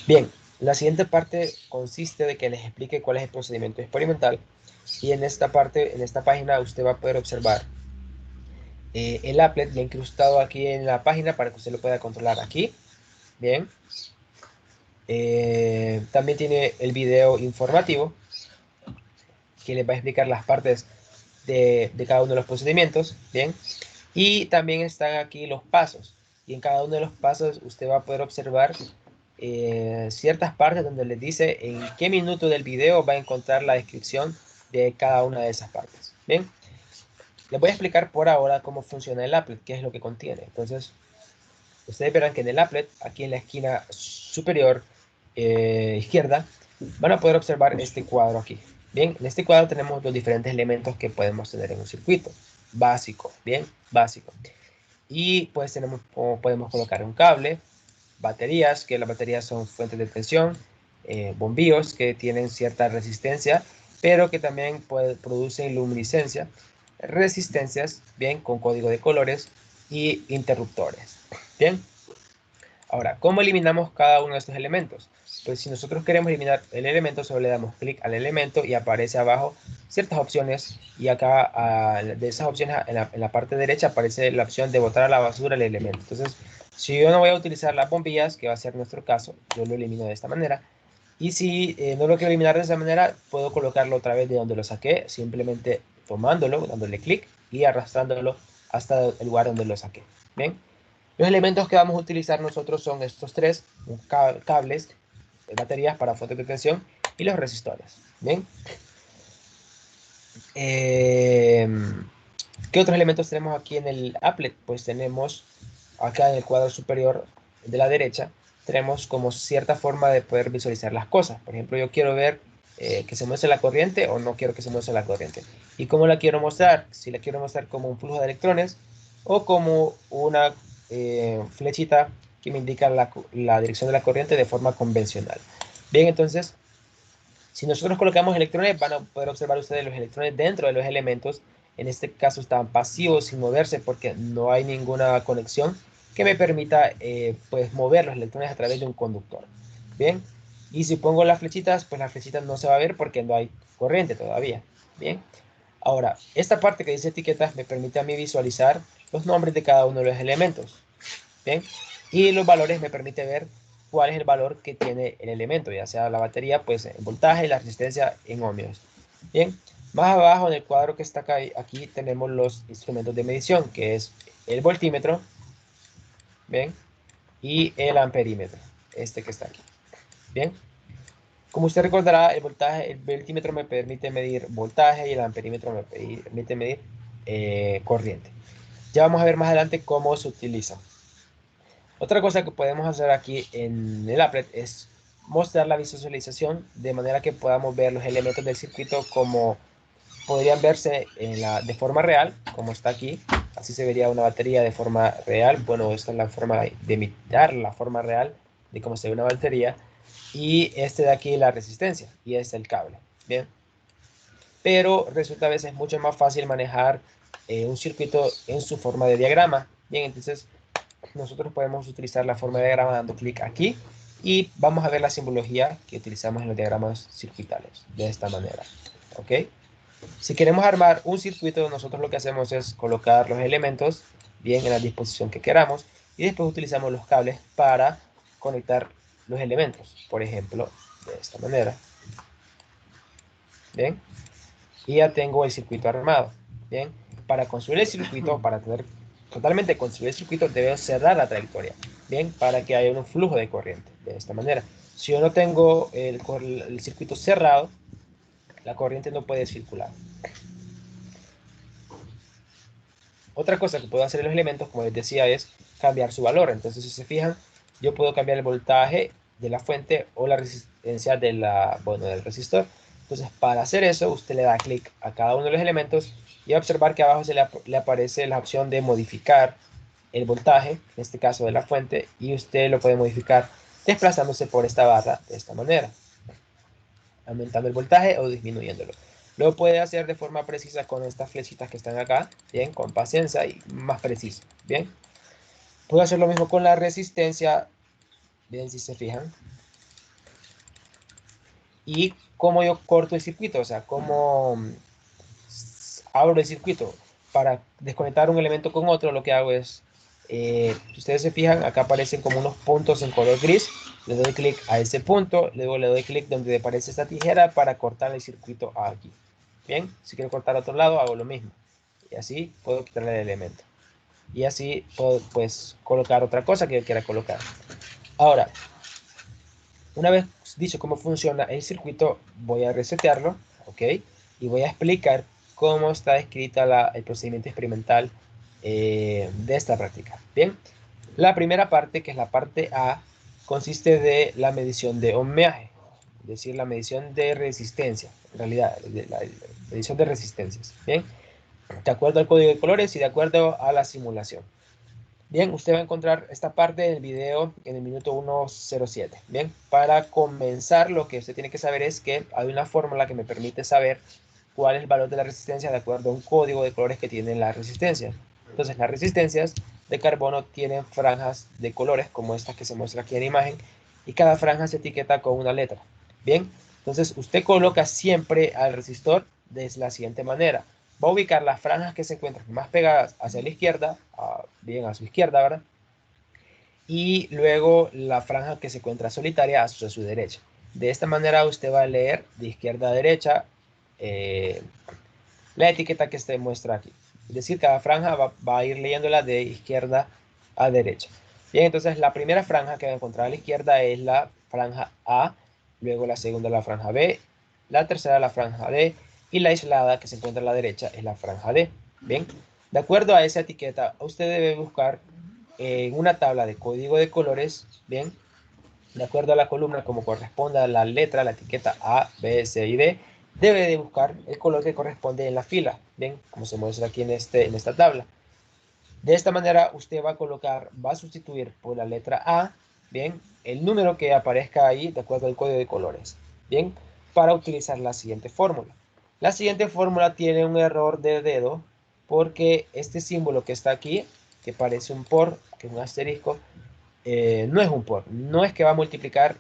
Bien, la siguiente parte consiste de que les explique cuál es el procedimiento experimental. Y en esta parte, en esta página, usted va a poder observar el applet ya incrustado aquí en la página para que usted lo pueda controlar aquí. Bien. También tiene el video informativo que les va a explicar las partes de cada uno de los procedimientos. Bien. Y también están aquí los pasos. Y en cada uno de los pasos usted va a poder observar ciertas partes donde les dice en qué minuto del video va a encontrar la descripción de cada una de esas partes. Bien. Les voy a explicar por ahora cómo funciona el applet, qué es lo que contiene. Entonces, ustedes verán que en el applet, aquí en la esquina superior izquierda, van a poder observar este cuadro aquí. Bien, en este cuadro tenemos los diferentes elementos que podemos tener en un circuito. Básico, bien, básico. Y pues podemos colocar un cable, baterías, que las baterías son fuentes de tensión, bombillos que tienen cierta resistencia, pero que también producen luminiscencia, resistencias, bien, con código de colores y interruptores. Bien. Ahora, ¿cómo eliminamos cada uno de estos elementos? Pues si nosotros queremos eliminar el elemento, solo le damos clic al elemento y aparece abajo ciertas opciones. Y acá, de esas opciones, en la parte derecha aparece la opción de botar a la basura el elemento. Entonces, si yo no voy a utilizar las bombillas, que va a ser nuestro caso, yo lo elimino de esta manera. Y si no lo quiero eliminar de esa manera, puedo colocarlo otra vez de donde lo saqué, simplemente tomándolo, dándole clic y arrastrándolo hasta el lugar donde lo saqué. Bien, los elementos que vamos a utilizar nosotros son estos tres cables, baterías para fuentes de tensión y los resistores. Bien, ¿qué otros elementos tenemos aquí en el applet? Pues tenemos acá en el cuadro superior de la derecha, tenemos como cierta forma de poder visualizar las cosas. Por ejemplo, yo quiero ver que se muestre la corriente o no quiero que se muestre la corriente. ¿Y cómo la quiero mostrar? Si la quiero mostrar como un flujo de electrones o como una flechita que me indica la dirección de la corriente de forma convencional. Bien, entonces, si nosotros colocamos electrones, van a poder observar ustedes los electrones dentro de los elementos. En este caso están pasivos, sin moverse, porque no hay ninguna conexión que me permita pues mover los electrones a través de un conductor. Bien, y si pongo las flechitas, pues las flechitas no se va a ver porque no hay corriente todavía. Bien, ahora, esta parte que dice etiquetas me permite a mí visualizar los nombres de cada uno de los elementos. Bien, y los valores me permite ver cuál es el valor que tiene el elemento, ya sea la batería, pues en voltaje y la resistencia en ohmios. Bien, más abajo en el cuadro que está acá, aquí tenemos los instrumentos de medición, que es el voltímetro, bien, y el amperímetro, este que está aquí. Bien, como usted recordará, el voltímetro me permite medir voltaje y el amperímetro me permite medir corriente. Ya vamos a ver más adelante cómo se utiliza. Otra cosa que podemos hacer aquí en el applet es mostrar la visualización de manera que podamos ver los elementos del circuito como podrían verse de forma real, como está aquí. Así se vería una batería de forma real. Bueno, esta es la forma de imitar la forma real de cómo se ve una batería. Y este de aquí la resistencia y este el cable. Bien. Pero resulta a veces mucho más fácil manejar un circuito en su forma de diagrama. Bien, entonces nosotros podemos utilizar la forma de diagrama dando clic aquí y vamos a ver la simbología que utilizamos en los diagramas circuitales de esta manera. ¿Ok? Si queremos armar un circuito, nosotros lo que hacemos es colocar los elementos bien en la disposición que queramos y después utilizamos los cables para conectar los elementos. Por ejemplo, de esta manera. Bien. Y ya tengo el circuito armado. Bien. Para construir el circuito, para tener totalmente construir el circuito, debo cerrar la trayectoria. Bien, para que haya un flujo de corriente. De esta manera. Si yo no tengo el circuito cerrado, la corriente no puede circular. Otra cosa que puedo hacer en los elementos, como les decía, es cambiar su valor. Entonces, si se fijan, yo puedo cambiar el voltaje de la fuente o la resistencia del resistor. Entonces, para hacer eso, usted le da clic a cada uno de los elementos y va a observar que abajo le aparece la opción de modificar el voltaje, en este caso de la fuente, y usted lo puede modificar desplazándose por esta barra de esta manera, aumentando el voltaje o disminuyéndolo. Lo puede hacer de forma precisa con estas flechitas que están acá, bien, con paciencia y más preciso, bien. Puedo hacer lo mismo con la resistencia, bien, si se fijan. Y cómo yo corto el circuito, o sea, cómo abro el circuito. Para desconectar un elemento con otro, lo que hago es, si ustedes se fijan, acá aparecen como unos puntos en color gris. Le doy clic a ese punto, luego le doy clic donde aparece esta tijera para cortar el circuito aquí. Bien, si quiero cortar a otro lado, hago lo mismo. Y así puedo quitarle el elemento. Y así puedo, pues, colocar otra cosa que yo quiera colocar. Ahora, una vez dicho cómo funciona el circuito, voy a resetearlo, ¿ok? Y voy a explicar cómo está escrita el procedimiento experimental de esta práctica. Bien, la primera parte, que es la parte A, consiste de la medición de ohmiaje, es decir, la medición de resistencia, en realidad, la medición de resistencias, ¿bien? De acuerdo al código de colores y de acuerdo a la simulación. Bien, usted va a encontrar esta parte del video en el minuto 1:07. Bien, para comenzar lo que usted tiene que saber es que hay una fórmula que me permite saber cuál es el valor de la resistencia de acuerdo a un código de colores que tienen las resistencias. Entonces, las resistencias de carbono tienen franjas de colores como esta que se muestra aquí en la imagen y cada franja se etiqueta con una letra. Bien, entonces usted coloca siempre al resistor de la siguiente manera. Va a ubicar las franjas que se encuentran más pegadas hacia la izquierda, bien a su izquierda, ¿verdad? Y luego la franja que se encuentra solitaria hacia su derecha. De esta manera usted va a leer de izquierda a derecha la etiqueta que se muestra aquí. Es decir, cada franja va a ir leyéndola de izquierda a derecha. Bien, entonces la primera franja que va a encontrar a la izquierda es la franja A, luego la segunda la franja B, la tercera la franja D y la aislada que se encuentra a la derecha es la franja D. Bien, de acuerdo a esa etiqueta, usted debe buscar en una tabla de código de colores, bien, de acuerdo a la columna como corresponda a la letra, la etiqueta A, B, C y D, debe de buscar el color que corresponde en la fila, bien, como se muestra aquí en esta tabla. De esta manera usted va a colocar, va a sustituir por la letra A, bien, el número que aparezca ahí de acuerdo al código de colores, bien, para utilizar la siguiente fórmula. La siguiente fórmula tiene un error de dedo porque este símbolo que está aquí, que parece un por, que es un asterisco, no es un por, no es que va a multiplicar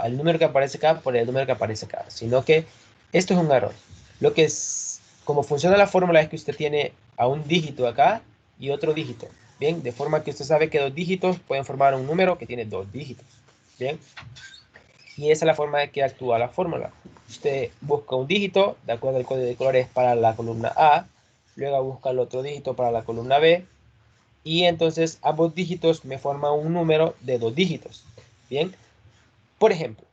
el número que aparece acá por el número que aparece acá, sino que esto es un error. Lo que es, como funciona la fórmula es que usted tiene a un dígito acá y otro dígito, ¿bien? De forma que usted sabe que dos dígitos pueden formar un número que tiene dos dígitos, ¿bien? Y esa es la forma de que actúa la fórmula. Usted busca un dígito de acuerdo al código de colores para la columna A, luego busca el otro dígito para la columna B, y entonces ambos dígitos me forman un número de dos dígitos, ¿bien? Por ejemplo,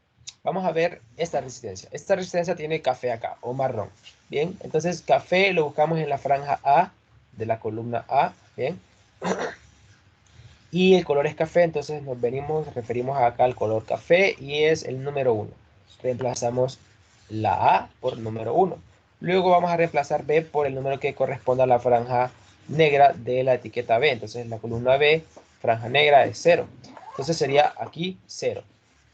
vamos a ver esta resistencia. Esta resistencia tiene café acá, o marrón. Bien, entonces café lo buscamos en la franja A de la columna A. Bien. Y el color es café, entonces referimos acá al color café y es el número 1. Reemplazamos la A por número 1. Luego vamos a reemplazar B por el número que corresponde a la franja negra de la etiqueta B. Entonces la columna B, franja negra es 0. Entonces sería aquí 0.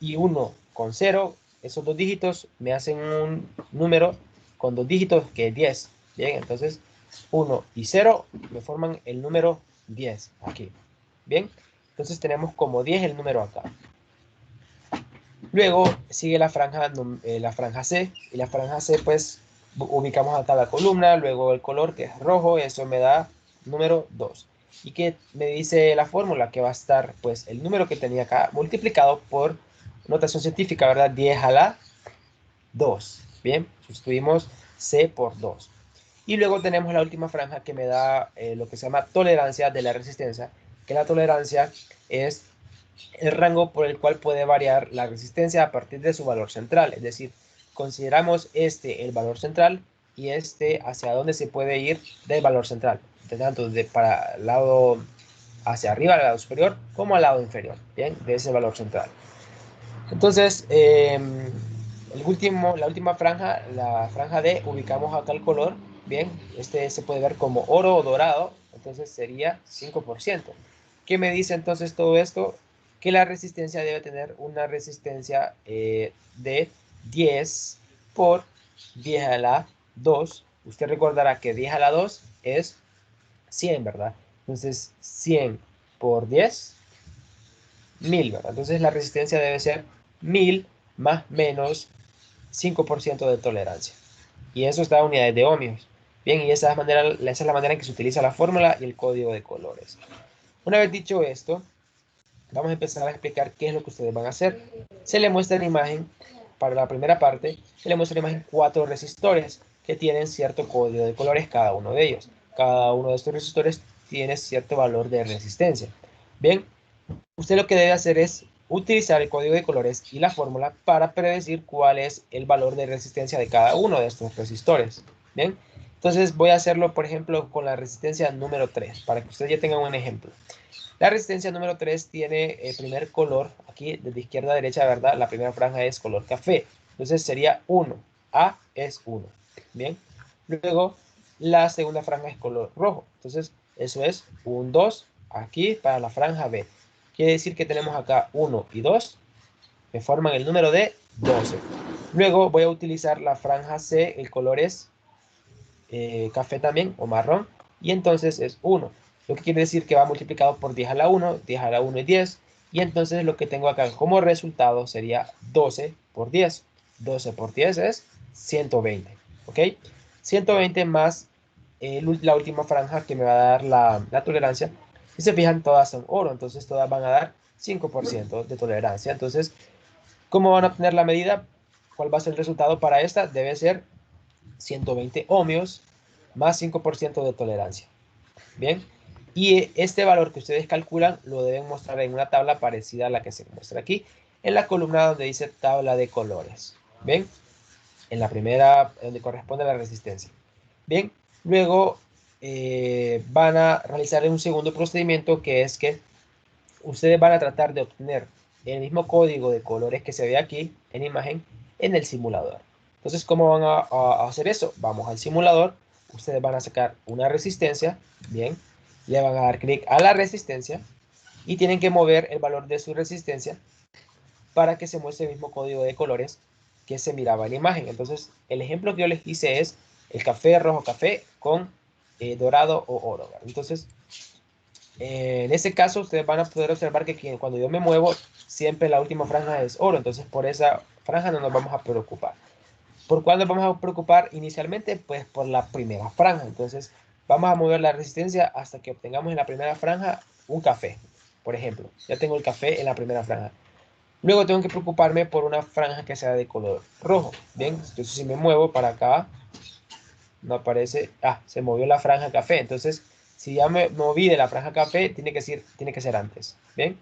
Y 1 con 0, esos dos dígitos me hacen un número con dos dígitos que es 10. Bien, entonces 1 y 0 me forman el número 10 aquí. Bien, entonces tenemos como 10 el número acá. Luego sigue la franja C, y la franja C pues ubicamos acá la columna, luego el color que es rojo, eso me da número 2. ¿Y qué me dice la fórmula? Que va a estar pues el número que tenía acá multiplicado por notación científica, ¿verdad? 10 a la 2. Bien, sustituimos C por 2. Y luego tenemos la última franja que me da lo que se llama tolerancia de la resistencia, que la tolerancia es el rango por el cual puede variar la resistencia a partir de su valor central. Es decir, consideramos este el valor central y este hacia dónde se puede ir del valor central, tanto para el lado hacia arriba, al lado superior, como al lado inferior, ¿bien? De ese valor central. Entonces, la última franja, la franja D, ubicamos acá el color, bien, este se puede ver como oro o dorado, entonces sería 5%. ¿Qué me dice entonces todo esto? Que la resistencia debe tener una resistencia de 10 por 10 a la 2. Usted recordará que 10 a la 2 es 100, ¿verdad? Entonces, 100 por 10, 1000, ¿verdad? Entonces la resistencia debe ser 1000 más menos 5% de tolerancia. Y eso está a unidades de ohmios. Bien, y esa es la manera en que se utiliza la fórmula y el código de colores. Una vez dicho esto, vamos a empezar a explicar qué es lo que ustedes van a hacer. Se le muestra en imagen, para la primera parte, se le muestra en imagen 4 resistores que tienen cierto código de colores cada uno de ellos. Cada uno de estos resistores tiene cierto valor de resistencia. Bien, usted lo que debe hacer es utilizar el código de colores y la fórmula para predecir cuál es el valor de resistencia de cada uno de estos resistores. ¿Bien? Entonces voy a hacerlo, por ejemplo, con la resistencia número 3, para que ustedes ya tengan un ejemplo. La resistencia número 3 tiene el primer color, aquí desde izquierda a derecha, ¿verdad? La primera franja es color café. Entonces sería 1. A es 1. ¿Bien? Luego, la segunda franja es color rojo. Entonces, eso es un 2 aquí para la franja B. Quiere decir que tenemos acá 1 y 2, que forman el número de 12. Luego voy a utilizar la franja C, el color es café también, o marrón, y entonces es 1. Lo que quiere decir que va multiplicado por 10 a la 1, 10 a la 1 es 10, y entonces lo que tengo acá como resultado sería 12 por 10. 12 por 10 es 120, ¿ok? 120 más la última franja que me va a dar la tolerancia. Si se fijan, todas son oro, entonces todas van a dar 5% de tolerancia. Entonces, ¿cómo van a obtener la medida? ¿Cuál va a ser el resultado para esta? Debe ser 120 ohmios más 5% de tolerancia. Bien, y este valor que ustedes calculan lo deben mostrar en una tabla parecida a la que se muestra aquí, en la columna donde dice tabla de colores. Bien, en la primera, donde corresponde a la resistencia. Bien, luego van a realizar un segundo procedimiento, que es que ustedes van a tratar de obtener el mismo código de colores que se ve aquí en imagen en el simulador. Entonces, ¿cómo van a hacer eso? Vamos al simulador, ustedes van a sacar una resistencia, bien, le van a dar clic a la resistencia y tienen que mover el valor de su resistencia para que se muestre el mismo código de colores que se miraba en la imagen. Entonces, el ejemplo que yo les hice es el café, rojo café con dorado o oro. ¿Verdad? Entonces, en ese caso, ustedes van a poder observar que cuando yo me muevo, siempre la última franja es oro. Entonces, por esa franja no nos vamos a preocupar. ¿Por cuál nos vamos a preocupar inicialmente? Pues por la primera franja. Entonces, vamos a mover la resistencia hasta que obtengamos en la primera franja un café. Por ejemplo, ya tengo el café en la primera franja. Luego tengo que preocuparme por una franja que sea de color rojo. Bien, entonces si me muevo para acá, no aparece, se movió la franja café. Entonces, si ya me moví de la franja café, tiene que ser antes. Bien,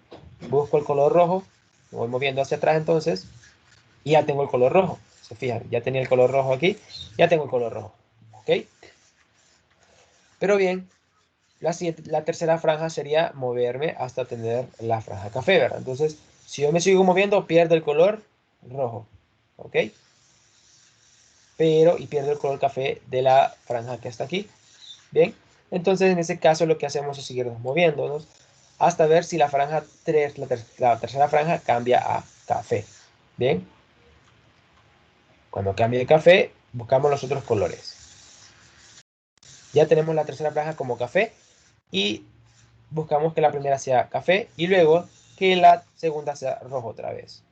busco el color rojo, me voy moviendo hacia atrás entonces, y ya tengo el color rojo. Se fijan, ya tenía el color rojo aquí, ya tengo el color rojo. ¿Ok? Pero bien, la tercera franja sería moverme hasta tener la franja café, ¿verdad? Entonces, si yo me sigo moviendo, pierdo el color rojo. ¿Ok? Y pierdo el color café de la franja que está aquí. Bien, entonces en ese caso lo que hacemos es seguirnos moviéndonos hasta ver si la franja 3, la tercera franja cambia a café. Bien, cuando cambie de café, buscamos los otros colores. Ya tenemos la tercera franja como café y buscamos que la primera sea café y luego que la segunda sea rojo otra vez.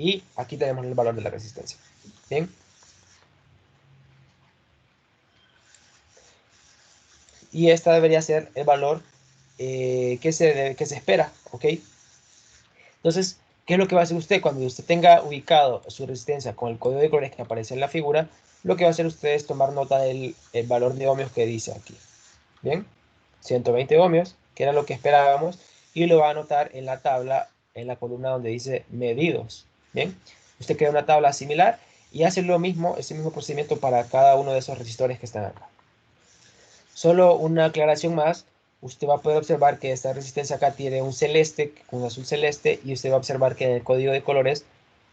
Y aquí tenemos el valor de la resistencia. Bien. Y esta debería ser el valor que se espera, ¿ok? Entonces, ¿qué es lo que va a hacer usted? Cuando usted tenga ubicado su resistencia con el código de colores que aparece en la figura, lo que va a hacer usted es tomar nota del valor de ohmios que dice aquí. Bien, 120 ohmios, que era lo que esperábamos, y lo va a anotar en la tabla, en la columna donde dice medidos. Bien, usted crea una tabla similar y hace lo mismo, ese mismo procedimiento para cada uno de esos resistores que están acá. Solo una aclaración más, usted va a poder observar que esta resistencia acá tiene un celeste, un azul celeste, y usted va a observar que en el código de colores,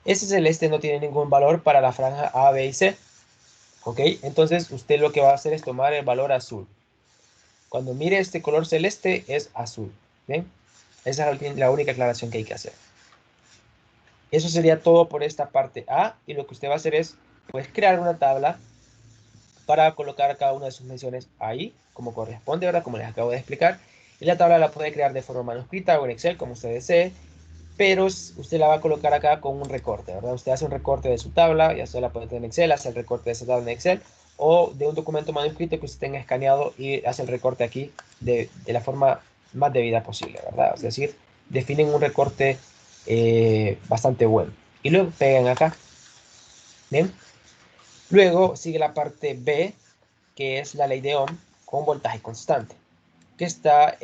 ese celeste no tiene ningún valor para la franja A, B y C. ¿Ok? Entonces usted lo que va a hacer es tomar el valor azul. Cuando mire este color celeste es azul. ¿Bien? Esa es la única aclaración que hay que hacer. Eso sería todo por esta parte A, y lo que usted va a hacer es, pues, crear una tabla para colocar cada una de sus menciones ahí, como corresponde, ¿verdad? Como les acabo de explicar. Y la tabla la puede crear de forma manuscrita o en Excel, como usted desee, pero usted la va a colocar acá con un recorte, ¿verdad? Usted hace un recorte de su tabla, ya sea la puede tener en Excel, hace el recorte de esa tabla en Excel, o de un documento manuscrito que usted tenga escaneado y hace el recorte aquí de la forma más debida posible, ¿verdad? Es decir, definen un recorte bastante bueno. Y luego pegan acá. ¿Bien? Luego sigue la parte B, que es la ley de Ohm con voltaje constante, que está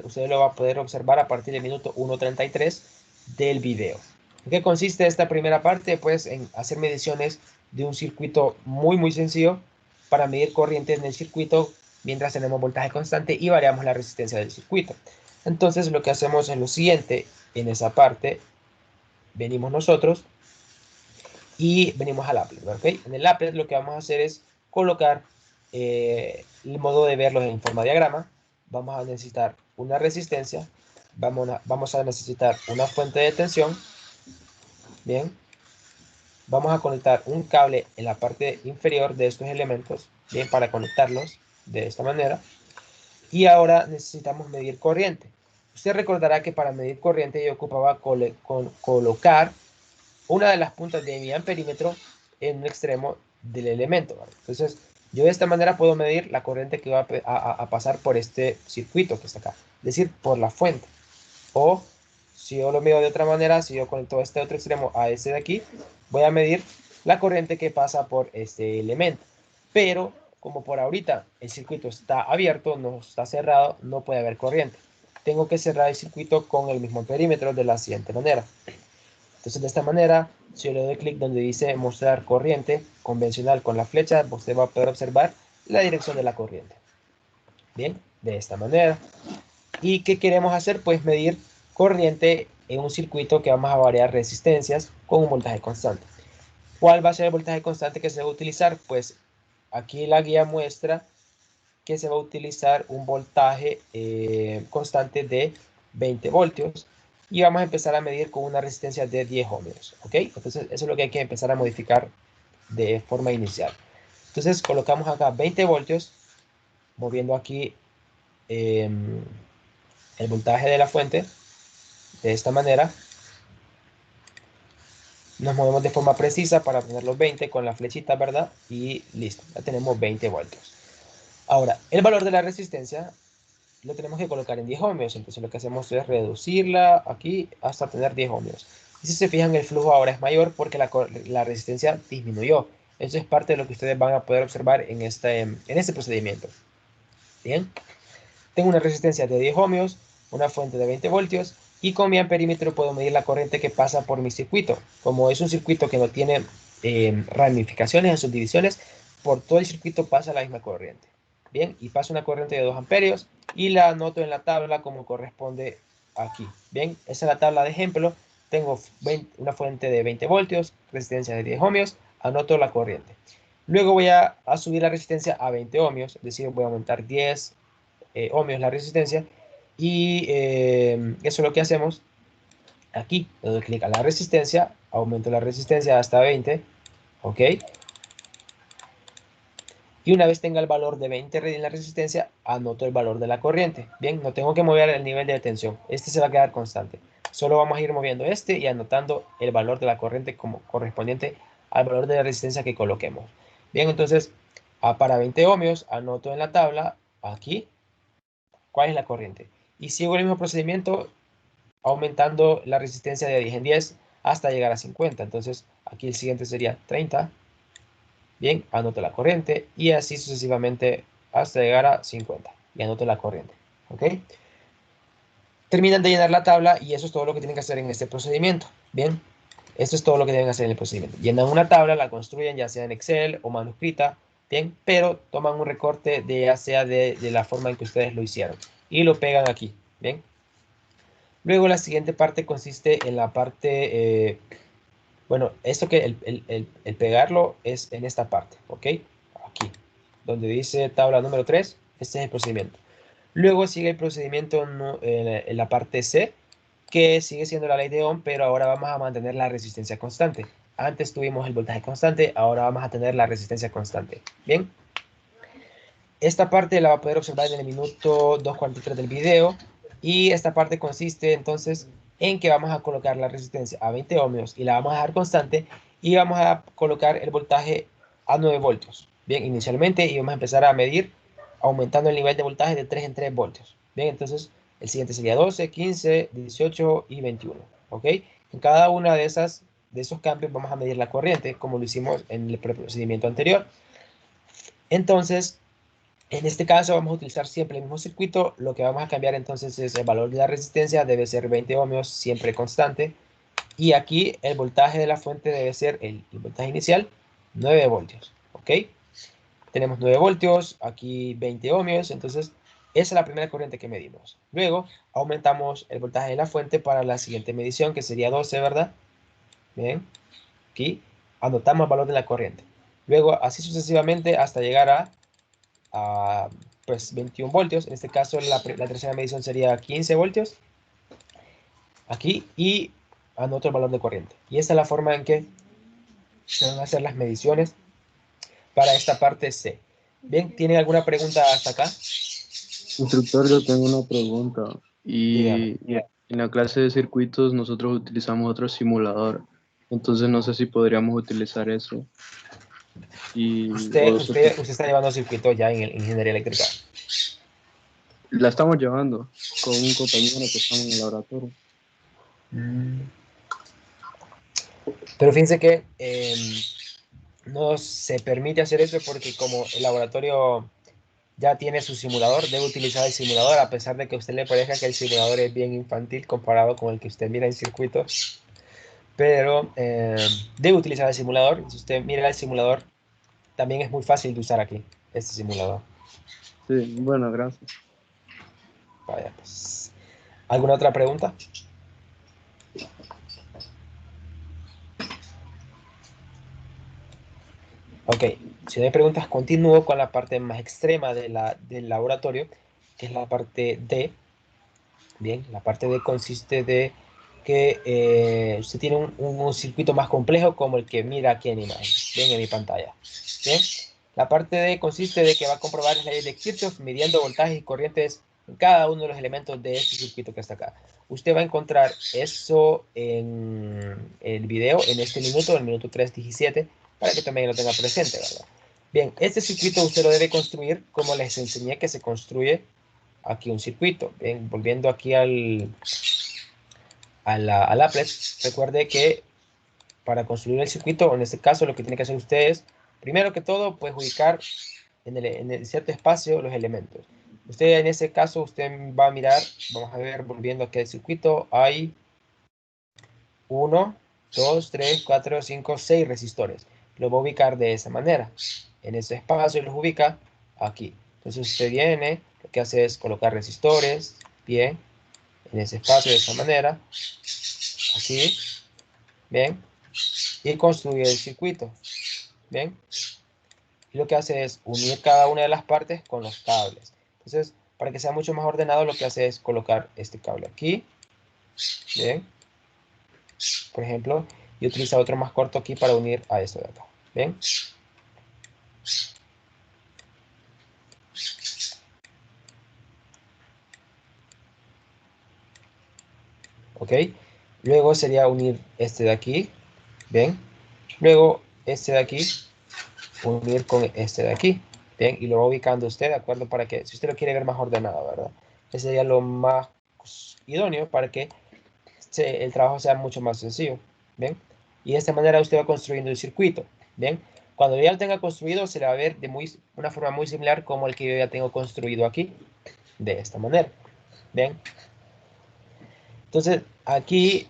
usted lo va a poder observar a partir del minuto 1:33 del video. ¿En qué consiste esta primera parte? Pues en hacer mediciones de un circuito muy sencillo para medir corrientes en el circuito mientras tenemos voltaje constante y variamos la resistencia del circuito. Entonces lo que hacemos es lo siguiente, en esa parte venimos nosotros y venimos al applet, ¿ok? En el applet lo que vamos a hacer es colocar el modo de verlos en forma de diagrama. Vamos a necesitar una resistencia, vamos a necesitar una fuente de tensión, bien. Vamos a conectar un cable en la parte inferior de estos elementos, bien, para conectarlos de esta manera. Y ahora necesitamos medir corriente. Usted recordará que para medir corriente yo ocupaba colocar una de las puntas de mi amperímetro en un extremo del elemento, ¿vale? Entonces, yo de esta manera puedo medir la corriente que va a pasar por este circuito que está acá, es decir, por la fuente. O, si yo lo mido de otra manera, si yo conecto este otro extremo a ese de aquí, voy a medir la corriente que pasa por este elemento. Pero como por ahorita el circuito está abierto, no está cerrado, no puede haber corriente. Tengo que cerrar el circuito con el mismo perímetro de la siguiente manera. Entonces de esta manera, si yo le doy clic donde dice mostrar corriente convencional con la flecha, usted va a poder observar la dirección de la corriente. Bien, de esta manera. ¿Y qué queremos hacer? Pues medir corriente en un circuito que vamos a variar resistencias con un voltaje constante. ¿Cuál va a ser el voltaje constante que se va a utilizar? Pues aquí la guía muestra que se va a utilizar un voltaje constante de 20 voltios y vamos a empezar a medir con una resistencia de 10 ohmios, ¿ok? Entonces eso es lo que hay que empezar a modificar de forma inicial. Entonces colocamos acá 20 voltios, moviendo aquí el voltaje de la fuente de esta manera. Nos movemos de forma precisa para obtener los 20 con la flechita, ¿verdad? Y listo, ya tenemos 20 voltios. Ahora, el valor de la resistencia lo tenemos que colocar en 10 ohmios. Entonces lo que hacemos es reducirla aquí hasta tener 10 ohmios. Y si se fijan, el flujo ahora es mayor porque la resistencia disminuyó. Eso es parte de lo que ustedes van a poder observar en este procedimiento. Bien. Tengo una resistencia de 10 ohmios, una fuente de 20 voltios y con mi amperímetro puedo medir la corriente que pasa por mi circuito. Como es un circuito que no tiene ramificaciones en subdivisiones, por todo el circuito pasa la misma corriente. Bien, y pasa una corriente de 2 amperios y la anoto en la tabla como corresponde aquí. Bien, esa es la tabla de ejemplo. Tengo una fuente de 20 voltios, resistencia de 10 ohmios, anoto la corriente. Luego voy a subir la resistencia a 20 ohmios, es decir, voy a aumentar 10 ohmios la resistencia y eso es lo que hacemos aquí. Le doy clic a la resistencia, aumento la resistencia hasta 20, ok, y una vez tenga el valor de 20 en la resistencia, anoto el valor de la corriente. Bien, no tengo que mover el nivel de tensión, este se va a quedar constante. Solo vamos a ir moviendo este y anotando el valor de la corriente como correspondiente al valor de la resistencia que coloquemos. Bien, entonces para 20 ohmios anoto en la tabla aquí cuál es la corriente. Y sigo el mismo procedimiento aumentando la resistencia de 10 en 10 hasta llegar a 50. Entonces aquí el siguiente sería 30. Bien, anoto la corriente y así sucesivamente hasta llegar a 50. Y anoto la corriente. ¿Ok? Terminan de llenar la tabla y eso es todo lo que tienen que hacer en este procedimiento. Bien, esto es todo lo que deben hacer en el procedimiento. Llenan una tabla, la construyen ya sea en Excel o manuscrita. Bien, pero toman un recorte de ya sea de la forma en que ustedes lo hicieron y lo pegan aquí. Bien. Luego la siguiente parte consiste en la parte, bueno, esto que el pegarlo es en esta parte, ¿ok? Aquí, donde dice tabla número 3, este es el procedimiento. Luego sigue el procedimiento en la parte C, que sigue siendo la ley de Ohm, pero ahora vamos a mantener la resistencia constante. Antes tuvimos el voltaje constante, ahora vamos a tener la resistencia constante. Bien. Esta parte la va a poder observar en el minuto 2:43 del video. Y esta parte consiste entonces en que vamos a colocar la resistencia a 20 ohmios y la vamos a dejar constante. Y vamos a colocar el voltaje a 9 voltios. Bien, inicialmente y vamos a empezar a medir aumentando el nivel de voltaje de 3 en 3 voltios. Bien, entonces el siguiente sería 12, 15, 18 y 21. ¿Ok? En cada una de esos cambios vamos a medir la corriente como lo hicimos en el procedimiento anterior. Entonces, en este caso vamos a utilizar siempre el mismo circuito. Lo que vamos a cambiar entonces es el valor de la resistencia. Debe ser 20 ohmios, siempre constante. Y aquí el voltaje de la fuente debe ser el voltaje inicial, 9 voltios. ¿Ok? Tenemos 9 voltios, aquí 20 ohmios. Entonces esa es la primera corriente que medimos. Luego aumentamos el voltaje de la fuente para la siguiente medición, que sería 12, ¿verdad? Bien. Aquí anotamos el valor de la corriente. Luego así sucesivamente hasta llegar a pues 21 voltios. En este caso la tercera medición sería 15 voltios. Aquí y anoto el valor de corriente. Y esta es la forma en que se van a hacer las mediciones para esta parte C. Bien, ¿tienen alguna pregunta hasta acá? Instructor, yo tengo una pregunta. Dígame. Y en la clase de circuitos nosotros utilizamos otro simulador. Entonces no sé si podríamos utilizar eso. Usted está llevando circuito ya en ingeniería eléctrica. La estamos llevando con un compañero que estamos en el laboratorio. Pero fíjense que no se permite hacer eso porque como el laboratorio ya tiene su simulador, debe utilizar el simulador a pesar de que a usted le parezca que el simulador es bien infantil comparado con el que usted mira en circuitos, pero debe utilizar el simulador. Si usted mira el simulador, también es muy fácil de usar aquí, este simulador. Sí, bueno, gracias. Vaya, pues. ¿Alguna otra pregunta? Ok, si no hay preguntas, continúo con la parte más extrema del laboratorio, que es la parte D. Bien, la parte D consiste de que usted tiene un circuito más complejo como el que mira aquí en imagen, bien, en mi pantalla. Bien, la parte D consiste de que va a comprobar las leyes de Kirchhoff midiendo voltajes y corrientes en cada uno de los elementos de este circuito que está acá. Usted va a encontrar eso en el video, en este minuto, en el minuto 3:17, para que también lo tenga presente, ¿verdad? Bien, este circuito usted lo debe construir como les enseñé que se construye aquí un circuito. Bien, volviendo aquí al applet, recuerde que para construir el circuito, en este caso lo que tiene que hacer usted es, primero que todo, pues ubicar en el cierto espacio los elementos. Usted en ese caso, usted va a mirar, vamos a ver, volviendo aquí al circuito, hay 1, 2, 3, 4, 5, 6 resistores. Lo va a ubicar de esa manera. En ese espacio los ubica aquí. Entonces usted viene, lo que hace es colocar resistores, bien, en ese espacio de esa manera, así, bien, y construye el circuito, bien. Y lo que hace es unir cada una de las partes con los cables. Entonces, para que sea mucho más ordenado, lo que hace es colocar este cable aquí, bien, por ejemplo, y utiliza otro más corto aquí para unir a esto de acá, bien. Ok, luego sería unir este de aquí, bien, luego este de aquí, unir con este de aquí, bien, y lo va ubicando usted, ¿de acuerdo? Para que, si usted lo quiere ver más ordenado, ¿verdad? Ese sería lo más idóneo para que el trabajo sea mucho más sencillo, bien, y de esta manera usted va construyendo el circuito, bien. Cuando ya lo tenga construido, se le va a ver de una forma muy similar como el que yo ya tengo construido aquí, de esta manera, bien. Entonces, aquí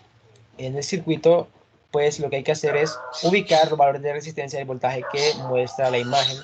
en el circuito, pues lo que hay que hacer es ubicar los valores de resistencia y voltaje que muestra la imagen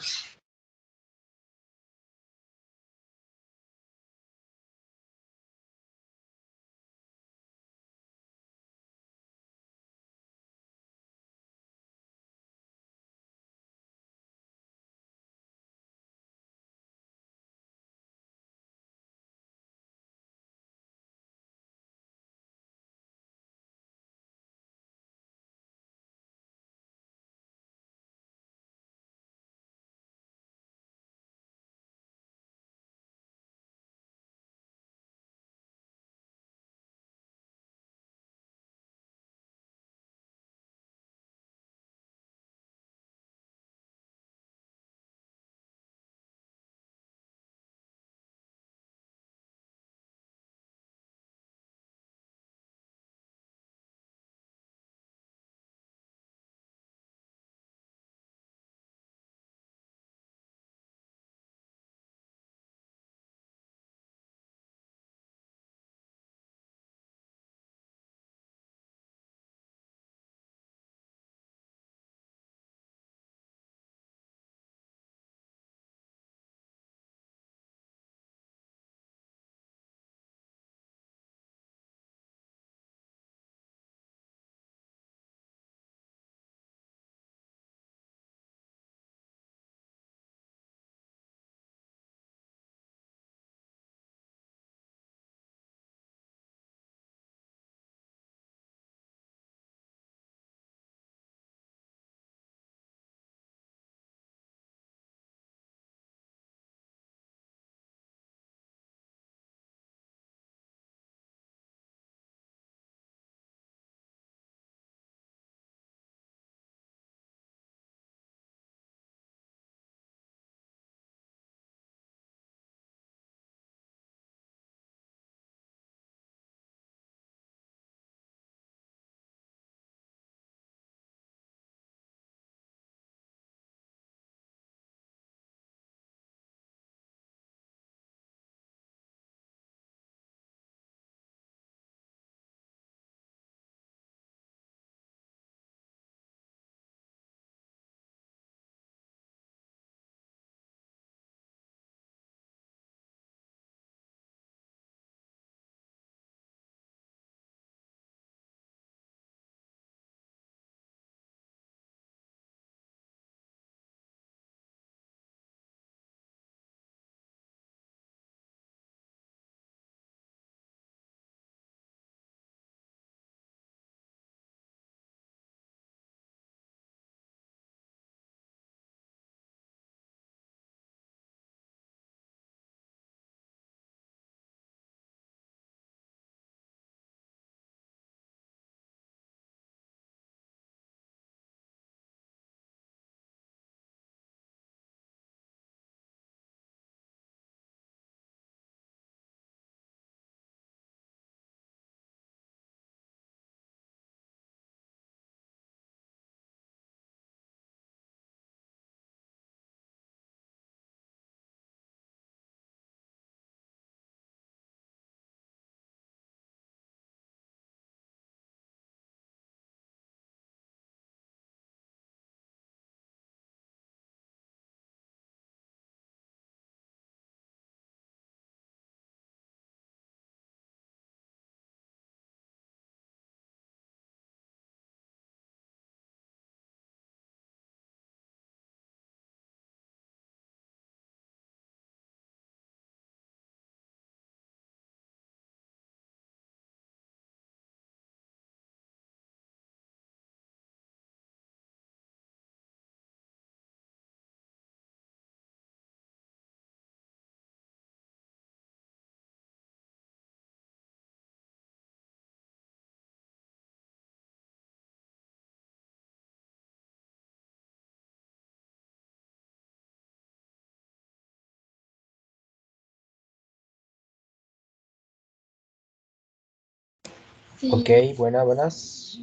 Ok, buenas.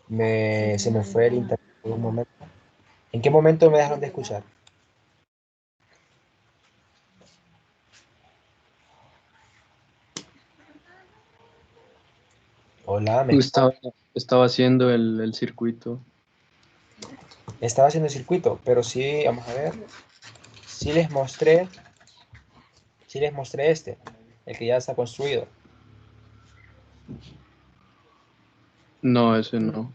Se me fue el internet por un momento. ¿En qué momento me dejaron de escuchar? Hola, Estaba haciendo el circuito. estaba haciendo el circuito, pero sí, vamos a ver. Sí les mostré este, el que ya está construido. No, ese no.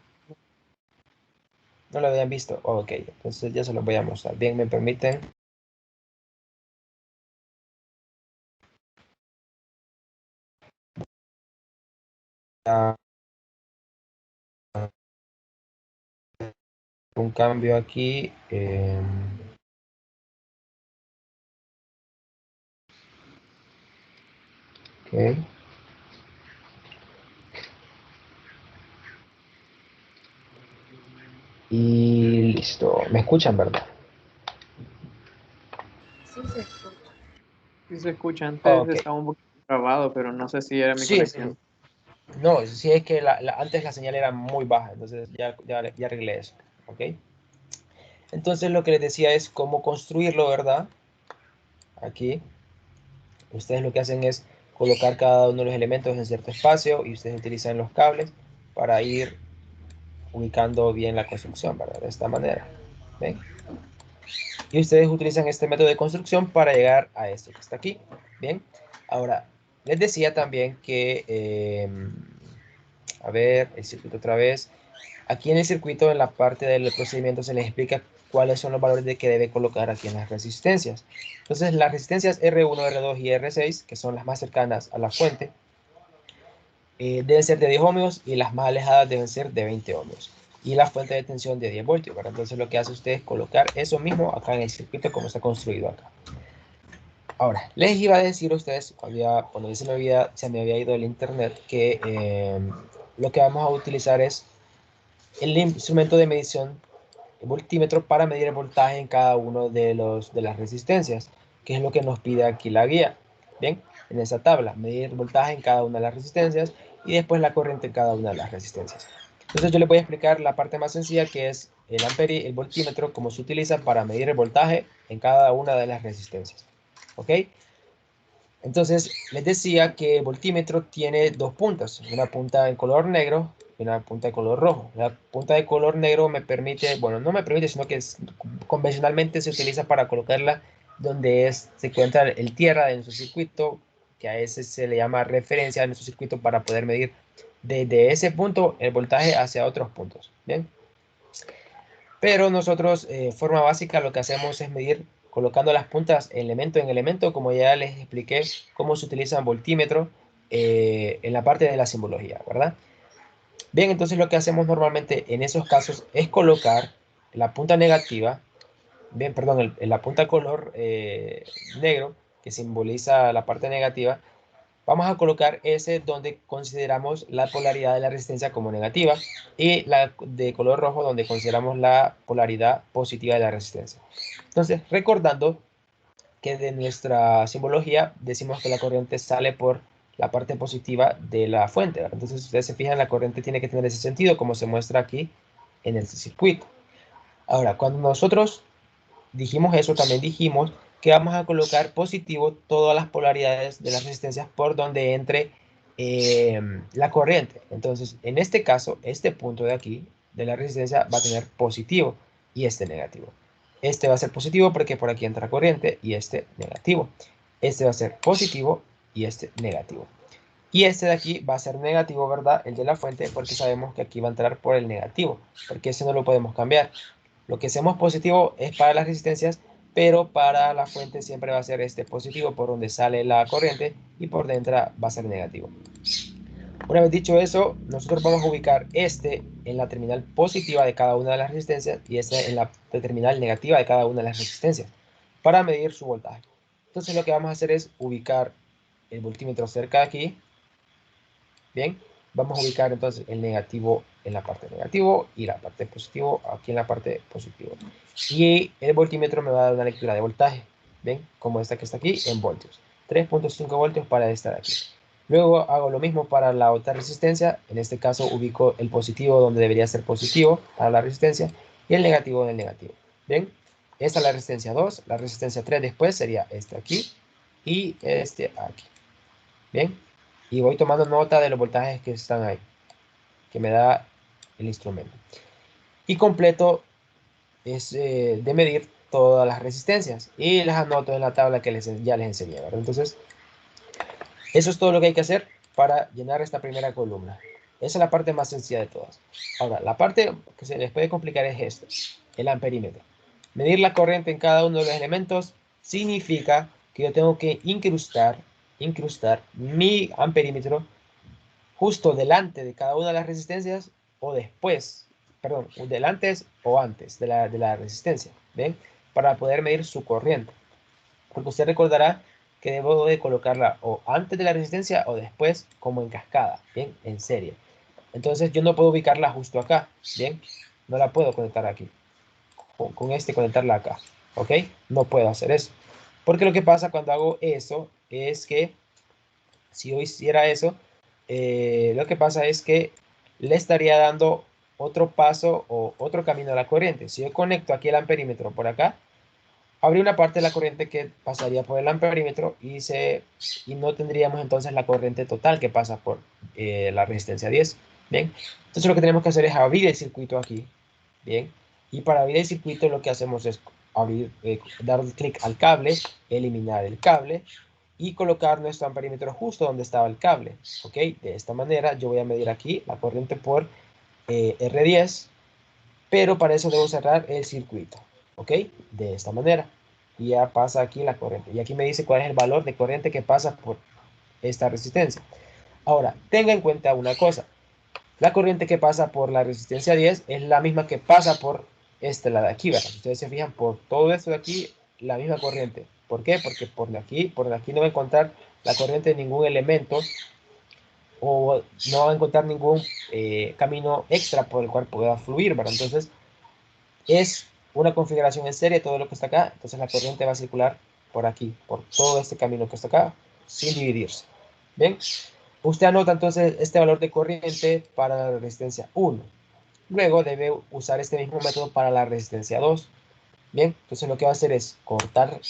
No lo habían visto. Oh, ok, entonces ya se los voy a mostrar. Bien, me permiten. Ah, un cambio aquí. Ok. Y listo. ¿Me escuchan, verdad? Sí se escucha. Sí se escucha, Oh, antes ok. estaba un poquito grabado, pero no sé si era mi Sí, conexión. no, sí es que antes la señal era muy baja, entonces ya arreglé eso. ¿Ok? Entonces lo que les decía es cómo construirlo, ¿verdad? Aquí. Ustedes lo que hacen es colocar cada uno de los elementos en cierto espacio y ustedes utilizan los cables para ir ubicando bien la construcción, ¿verdad? De esta manera. ¿Ven? Y ustedes utilizan este método de construcción para llegar a esto que está aquí. Bien. Ahora, les decía también que, a ver, el circuito otra vez. Aquí en el circuito, en la parte del procedimiento, se les explica cuáles son los valores de que debe colocar aquí en las resistencias. Entonces, las resistencias R1, R2 y R6, que son las más cercanas a la fuente, deben ser de 10 ohmios y las más alejadas deben ser de 20 ohmios. Y la fuente de tensión de 10 voltios, ¿verdad? Entonces, lo que hace usted es colocar eso mismo acá en el circuito como está construido acá. Ahora, les iba a decir a ustedes, cuando se me había ido el internet, que lo que vamos a utilizar es el instrumento de medición, el voltímetro, para medir el voltaje en cada uno de las resistencias, que es lo que nos pide aquí la guía. Bien, en esa tabla, medir el voltaje en cada una de las resistencias y después la corriente en cada una de las resistencias. Entonces yo les voy a explicar la parte más sencilla, que es el voltímetro, cómo se utiliza para medir el voltaje en cada una de las resistencias. ¿Ok? Entonces, les decía que el voltímetro tiene dos puntas, una punta en color negro y una punta de color rojo. La punta de color negro me permite, bueno, no me permite, sino que convencionalmente se utiliza para colocarla donde se encuentra el tierra de nuestro circuito, que a ese se le llama referencia de nuestro circuito, para poder medir desde ese punto el voltaje hacia otros puntos. Bien. Pero nosotros, forma básica, lo que hacemos es medir colocando las puntas elemento en elemento, como ya les expliqué cómo se utiliza un voltímetro en la parte de la simbología, ¿verdad? Bien, entonces lo que hacemos normalmente en esos casos es colocar la punta negativa, bien, perdón, la punta color negro, que simboliza la parte negativa. Vamos a colocar ese donde consideramos la polaridad de la resistencia como negativa y la de color rojo donde consideramos la polaridad positiva de la resistencia. Entonces, recordando que de nuestra simbología decimos que la corriente sale por la parte positiva de la fuente, ¿verdad? Entonces, si ustedes se fijan, la corriente tiene que tener ese sentido, como se muestra aquí en el circuito. Ahora, cuando nosotros dijimos eso, también dijimos que vamos a colocar positivo todas las polaridades de las resistencias por donde entre la corriente. Entonces, en este caso, este punto de aquí de la resistencia va a tener positivo y este negativo. Este va a ser positivo porque por aquí entra corriente, y este negativo. Este va a ser positivo y este negativo. Y este de aquí va a ser negativo, ¿verdad? El de la fuente, porque sabemos que aquí va a entrar por el negativo, porque ese no lo podemos cambiar. Lo que hacemos positivo es para las resistencias, pero para la fuente siempre va a ser este positivo por donde sale la corriente, y por dentro va a ser negativo. Una vez dicho eso, nosotros vamos a ubicar este en la terminal positiva de cada una de las resistencias y este en la terminal negativa de cada una de las resistencias para medir su voltaje. Entonces lo que vamos a hacer es ubicar el voltímetro cerca de aquí. Bien, vamos a ubicar entonces el negativo en la parte negativo y la parte positivo aquí en la parte positivo. Y el voltímetro me va a dar una lectura de voltaje, bien, como esta que está aquí en voltios. 3.5 voltios para esta de aquí. Luego hago lo mismo para la otra resistencia. En este caso ubico el positivo donde debería ser positivo para la resistencia y el negativo en el negativo. ¿Bien? Esta es la resistencia 2. La resistencia 3 después sería este aquí y este aquí. ¿Bien? Y voy tomando nota de los voltajes que están ahí, que me da el instrumento. Y completo es de medir todas las resistencias y las anoto en la tabla que ya les enseñé, ¿verdad? Entonces, eso es todo lo que hay que hacer para llenar esta primera columna. Esa es la parte más sencilla de todas. Ahora, la parte que se les puede complicar es esta, el amperímetro. Medir la corriente en cada uno de los elementos significa que yo tengo que incrustar mi amperímetro justo delante de cada una de las resistencias o después, perdón, delante o antes de la resistencia, ¿ven? Para poder medir su corriente. Porque usted recordará que debo de colocarla o antes de la resistencia o después como en cascada, ¿bien? En serie. Entonces yo no puedo ubicarla justo acá, ¿bien? No la puedo conectar aquí. Con este conectarla acá, ¿ok? No puedo hacer eso. Porque lo que pasa cuando hago eso es que si yo hiciera eso, lo que pasa es que le estaría dando otro paso o otro camino a la corriente. Si yo conecto aquí el amperímetro por acá, habría una parte de la corriente que pasaría por el amperímetro y no tendríamos entonces la corriente total que pasa por la resistencia 10. Bien, entonces lo que tenemos que hacer es abrir el circuito aquí. Bien, y para abrir el circuito lo que hacemos es abrir, dar clic al cable, eliminar el cable y colocar nuestro amperímetro justo donde estaba el cable. Ok, de esta manera yo voy a medir aquí la corriente por R10, pero para eso debo cerrar el circuito. Ok, de esta manera. Y ya pasa aquí la corriente. Y aquí me dice cuál es el valor de corriente que pasa por esta resistencia. Ahora, tenga en cuenta una cosa. La corriente que pasa por la resistencia 10 es la misma que pasa por la de aquí, ¿verdad? Ustedes se fijan, por todo esto de aquí, la misma corriente. ¿Por qué? Porque por aquí no va a encontrar la corriente de ningún elemento o no va a encontrar ningún camino extra por el cual pueda fluir, ¿verdad? Entonces, es una configuración en serie todo lo que está acá. Entonces, la corriente va a circular por aquí, por todo este camino que está acá, sin dividirse. ¿Bien? Usted anota entonces este valor de corriente para la resistencia 1. Luego debe usar este mismo método para la resistencia 2. Bien, entonces lo que va a hacer es cortar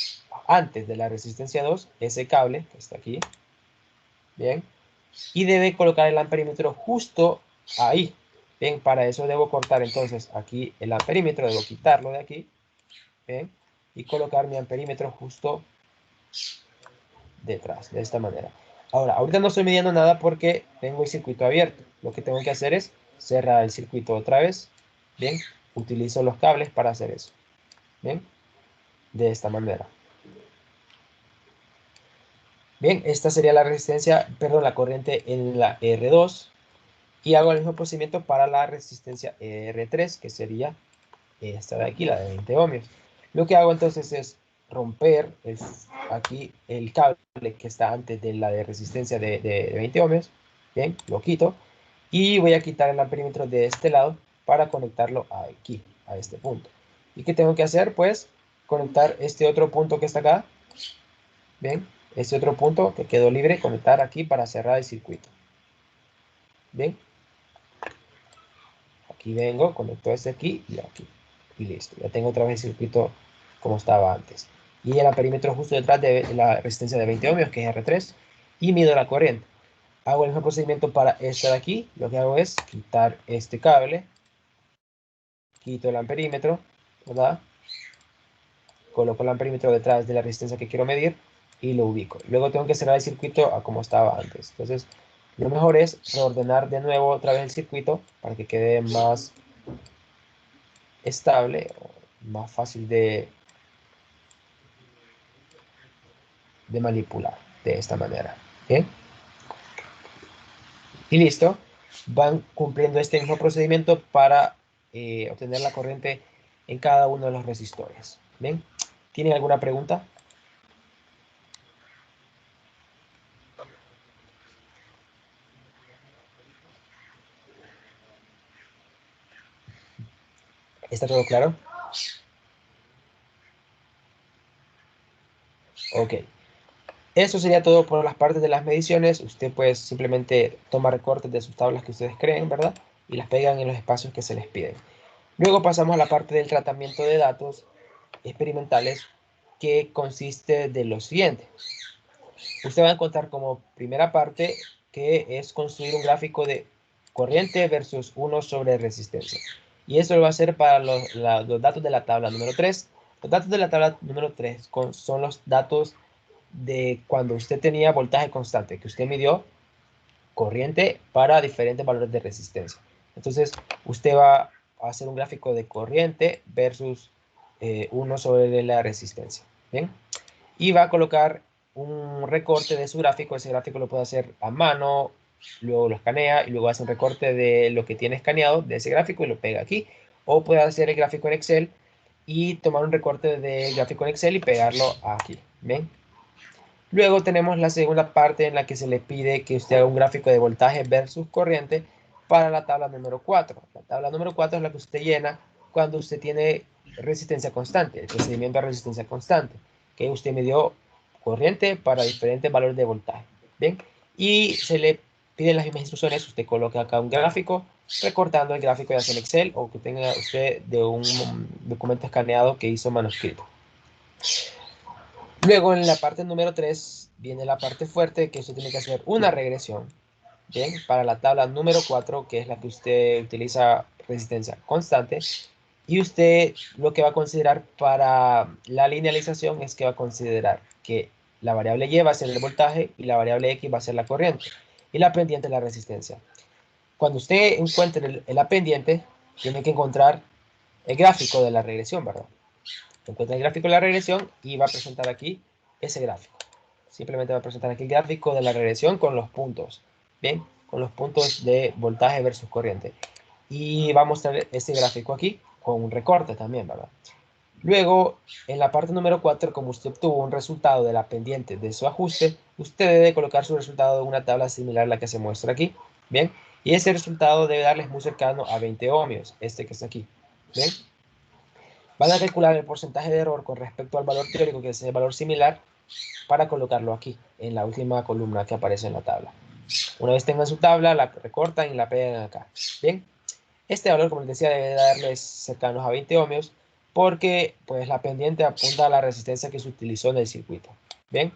antes de la resistencia 2 ese cable que está aquí. Bien, y debe colocar el amperímetro justo ahí. Bien, para eso debo cortar entonces aquí el amperímetro, debo quitarlo de aquí. Bien, y colocar mi amperímetro justo detrás, de esta manera. Ahora, ahorita no estoy midiendo nada porque tengo el circuito abierto. Lo que tengo que hacer es cerrar el circuito otra vez. Bien, utilizo los cables para hacer eso. Bien, de esta manera. Bien, esta sería la resistencia, perdón, la corriente en la R2. Y hago el mismo procedimiento para la resistencia R3, que sería esta de aquí, la de 20 ohmios. Lo que hago entonces es romper aquí el cable que está antes de la de resistencia de 20 ohmios. Bien, lo quito. Y voy a quitar el amperímetro de este lado para conectarlo aquí, a este punto. ¿Y qué tengo que hacer? Pues conectar este otro punto que está acá. Bien, este otro punto que quedó libre, conectar aquí para cerrar el circuito. Bien. Aquí vengo, conecto este aquí y aquí. Y listo. Ya tengo otra vez el circuito como estaba antes. Y el amperímetro justo detrás de la resistencia de 20 ohmios, que es R3. Y mido la corriente. Hago el mismo procedimiento para esta de aquí. Lo que hago es quitar este cable. Quito el amperímetro, ¿verdad? Coloco el amperímetro detrás de la resistencia que quiero medir y lo ubico. Luego tengo que cerrar el circuito a como estaba antes. Entonces, lo mejor es reordenar de nuevo otra vez el circuito para que quede más estable, más fácil de manipular de esta manera. ¿Bien? Y listo. Van cumpliendo este mismo procedimiento para obtener la corriente en cada uno de los resistores. ¿Bien? ¿Tienen alguna pregunta? ¿Está todo claro? Ok. Eso sería todo por las partes de las mediciones. Usted pues simplemente toma recortes de sus tablas que ustedes creen, ¿verdad? Y las pegan en los espacios que se les piden. Luego pasamos a la parte del tratamiento de datos experimentales, que consiste de lo siguiente. Usted va a encontrar como primera parte que es construir un gráfico de corriente versus 1 sobre resistencia. Y eso lo va a hacer para los datos de la tabla número 3. Los datos de la tabla número 3 son los datos de cuando usted tenía voltaje constante, que usted midió corriente para diferentes valores de resistencia. Entonces, usted va a hacer un gráfico de corriente versus 1 sobre la resistencia. ¿Bien? Y va a colocar un recorte de su gráfico. Ese gráfico lo puede hacer a mano, luego lo escanea y luego hace un recorte de lo que tiene escaneado de ese gráfico y lo pega aquí. O puede hacer el gráfico en Excel y tomar un recorte del gráfico en Excel y pegarlo aquí. ¿Bien? Luego tenemos la segunda parte en la que se le pide que usted haga un gráfico de voltaje versus corriente para la tabla número 4. La tabla número 4 es la que usted llena cuando usted tiene resistencia constante, el procedimiento de resistencia constante, que usted midió corriente para diferentes valores de voltaje. ¿Bien? Y se le piden las mismas instrucciones. Usted coloca acá un gráfico, recortando el gráfico ya sea en Excel o que tenga usted de un documento escaneado que hizo manuscrito. Luego en la parte número 3 viene la parte fuerte, que usted tiene que hacer una regresión, ¿bien? Para la tabla número 4, que es la que usted utiliza resistencia constante. Y usted lo que va a considerar para la linealización es que va a considerar que la variable Y va a ser el voltaje y la variable X va a ser la corriente. Y la pendiente es la resistencia. Cuando usted encuentre la pendiente, tiene que encontrar el gráfico de la regresión, ¿verdad? Encuentra el gráfico de la regresión y va a presentar aquí ese gráfico. Simplemente va a presentar aquí el gráfico de la regresión con los puntos. Bien, con los puntos de voltaje versus corriente. Y va a mostrar ese gráfico aquí con un recorte también, ¿verdad? Luego, en la parte número 4, como usted obtuvo un resultado de la pendiente de su ajuste, usted debe colocar su resultado en una tabla similar a la que se muestra aquí. Bien, y ese resultado debe darles muy cercano a 20 ohmios, este que está aquí. Bien. Van a calcular el porcentaje de error con respecto al valor teórico, que es el valor similar, para colocarlo aquí, en la última columna que aparece en la tabla. Una vez tengan su tabla, la recortan y la pegan acá. Bien, este valor, como les decía, debe darles cercanos a 20 ohmios, porque pues la pendiente apunta a la resistencia que se utilizó en el circuito. Bien.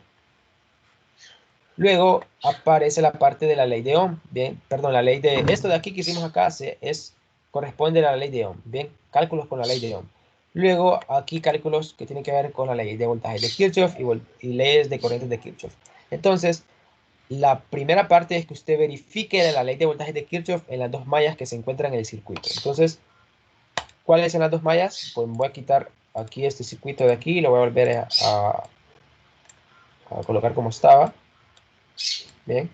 Luego aparece la parte de la ley de Ohm. Bien, perdón, la ley de esto de aquí que hicimos acá corresponde a la ley de Ohm. Bien, cálculos con la ley de Ohm. Luego aquí cálculos que tienen que ver con la ley de voltaje de Kirchhoff y leyes de corrientes de Kirchhoff. Entonces, la primera parte es que usted verifique la ley de voltaje de Kirchhoff en las dos mallas que se encuentran en el circuito. Entonces, ¿cuáles son las dos mallas? Pues voy a quitar aquí este circuito de aquí y lo voy a volver a colocar como estaba. Bien.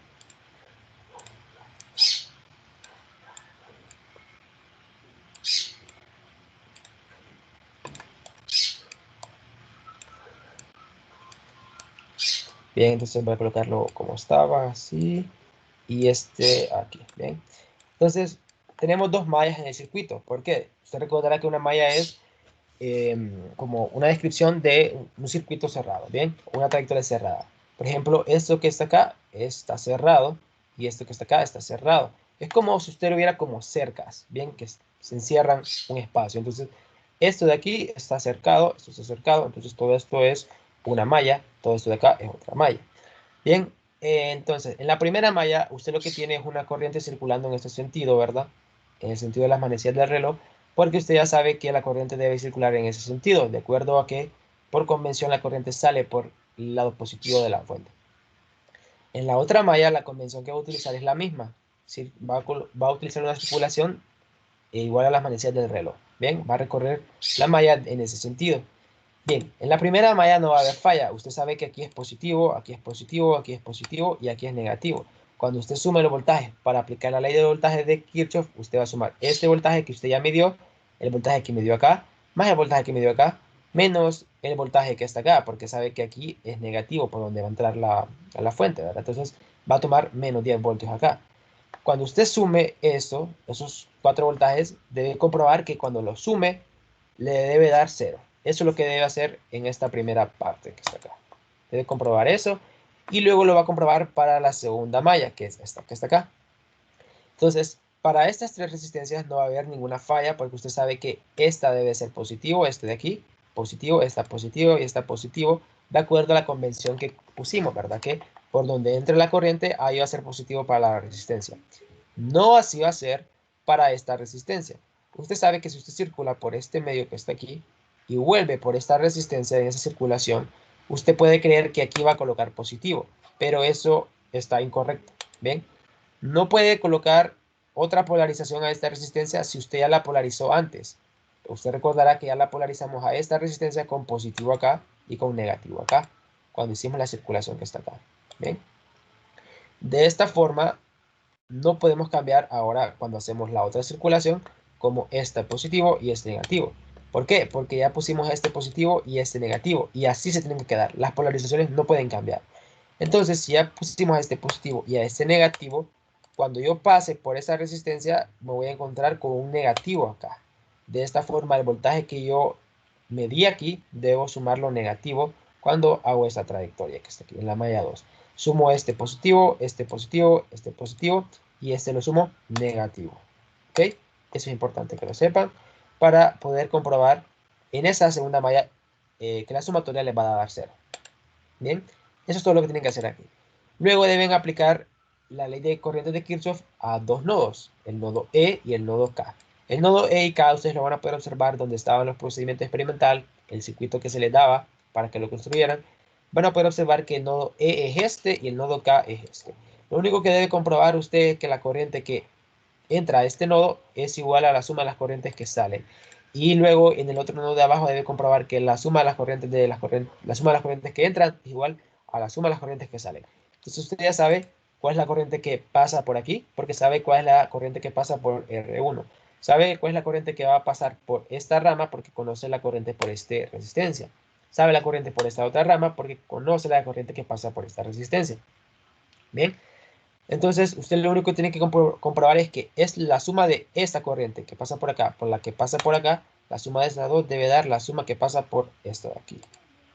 Bien, entonces voy a colocarlo como estaba, así, y este aquí, bien. Entonces, tenemos dos mallas en el circuito. ¿Por qué? Usted recordará que una malla es como una descripción de un circuito cerrado, ¿bien? Una trayectoria cerrada. Por ejemplo, esto que está acá está cerrado y esto que está acá está cerrado. Es como si usted lo viera como cercas, ¿bien? Que se encierran un espacio. Entonces, esto de aquí está cercado, esto está cercado, entonces todo esto es una malla, todo esto de acá es otra malla. Bien, entonces, en la primera malla, usted lo que tiene es una corriente circulando en este sentido, ¿verdad? En el sentido de las manecillas del reloj, porque usted ya sabe que la corriente debe circular en ese sentido, de acuerdo a que por convención la corriente sale por el lado positivo de la fuente. En la otra malla, la convención que va a utilizar es la misma, va a utilizar una circulación igual a las manecillas del reloj. Bien, va a recorrer la malla en ese sentido. Bien, en la primera malla no va a haber falla. Usted sabe que aquí es positivo, aquí es positivo, aquí es positivo y aquí es negativo. Cuando usted sume los voltajes para aplicar la ley de voltaje de Kirchhoff, usted va a sumar este voltaje que usted ya midió, el voltaje que midió acá, más el voltaje que midió acá, menos el voltaje que está acá, porque sabe que aquí es negativo por donde va a entrar la fuente, ¿verdad? Entonces va a tomar menos 10 voltios acá. Cuando usted sume eso, esos 4 voltajes, debe comprobar que cuando lo sume, le debe dar 0. Eso es lo que debe hacer en esta primera parte que está acá. Debe comprobar eso Y luego lo va a comprobar para la segunda malla, que es esta que está acá. Entonces, para estas tres resistencias no va a haber ninguna falla porque usted sabe que esta debe ser positivo, este de aquí, positivo, esta positivo y esta positivo, de acuerdo a la convención que pusimos, ¿verdad? Que por donde entre la corriente, ahí va a ser positivo para la resistencia. No así va a ser para esta resistencia. Usted sabe que si usted circula por este medio que está aquí y vuelve por esta resistencia en esa circulación, usted puede creer que aquí va a colocar positivo, pero eso está incorrecto, ¿bien? No puede colocar otra polarización a esta resistencia si usted ya la polarizó antes. Usted recordará que ya la polarizamos a esta resistencia con positivo acá y con negativo acá, cuando hicimos la circulación que está acá, ¿bien? De esta forma, no podemos cambiar ahora cuando hacemos la otra circulación como este positivo y este negativo. ¿Por qué? Porque ya pusimos este positivo y este negativo y así se tienen que quedar. Las polarizaciones no pueden cambiar. Entonces, si ya pusimos a este positivo y a este negativo, cuando yo pase por esa resistencia me voy a encontrar con un negativo acá. De esta forma, el voltaje que yo medí aquí, debo sumarlo negativo cuando hago esta trayectoria que está aquí en la malla 2. Sumo este positivo, este positivo, este positivo y este lo sumo negativo. ¿Ok? Eso es importante que lo sepan para poder comprobar en esa segunda malla que la sumatoria les va a dar 0. Bien, eso es todo lo que tienen que hacer aquí. Luego deben aplicar la ley de corrientes de Kirchhoff a dos nodos, el nodo E y el nodo K. El nodo E y K ustedes lo van a poder observar donde estaban los procedimientos experimental, el circuito que se les daba para que lo construyeran. Van a poder observar que el nodo E es este y el nodo K es este. Lo único que debe comprobar usted es que la corriente que entra a este nodo es igual a la suma de las corrientes que salen. Y luego en el otro nodo de abajo debe comprobar que la suma de las corrientes la suma de las corrientes que entran es igual a la suma de las corrientes que salen. Entonces usted ya sabe cuál es la corriente que pasa por aquí, porque sabe cuál es la corriente que pasa por R1. Sabe cuál es la corriente que va a pasar por esta rama porque conoce la corriente por esta resistencia. Sabe la corriente por esta otra rama porque conoce la corriente que pasa por esta resistencia. Bien. Entonces, usted lo único que tiene que comprobar es que es la suma de esta corriente que pasa por acá, por la que pasa por acá, la suma de estas dos debe dar la suma que pasa por esto de aquí.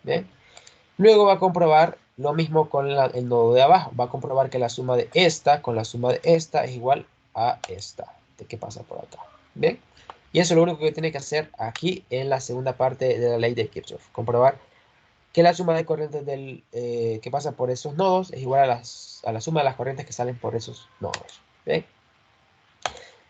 ¿Bien? Luego va a comprobar lo mismo con el nodo de abajo. Va a comprobar que la suma de esta con la suma de esta es igual a esta, de que pasa por acá. ¿Bien? Y eso es lo único que tiene que hacer aquí en la segunda parte de la ley de Kirchhoff. Comprobar que la suma de corrientes que pasa por esos nodos es igual a la suma de las corrientes que salen por esos nodos. ¿Bien?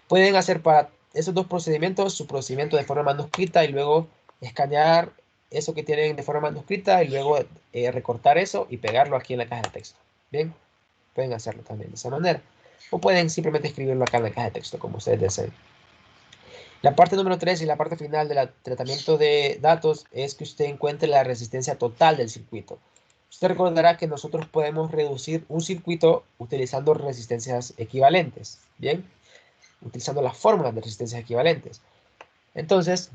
Pueden hacer para esos dos procedimientos su procedimiento de forma manuscrita y luego escanear eso que tienen de forma manuscrita y luego recortar eso y pegarlo aquí en la caja de texto. Bien, pueden hacerlo también de esa manera. O pueden simplemente escribirlo acá en la caja de texto como ustedes deseen. La parte número 3 y la parte final del tratamiento de datos es que usted encuentre la resistencia total del circuito. Usted recordará que nosotros podemos reducir un circuito utilizando resistencias equivalentes, ¿bien? Utilizando las fórmulas de resistencias equivalentes. Entonces,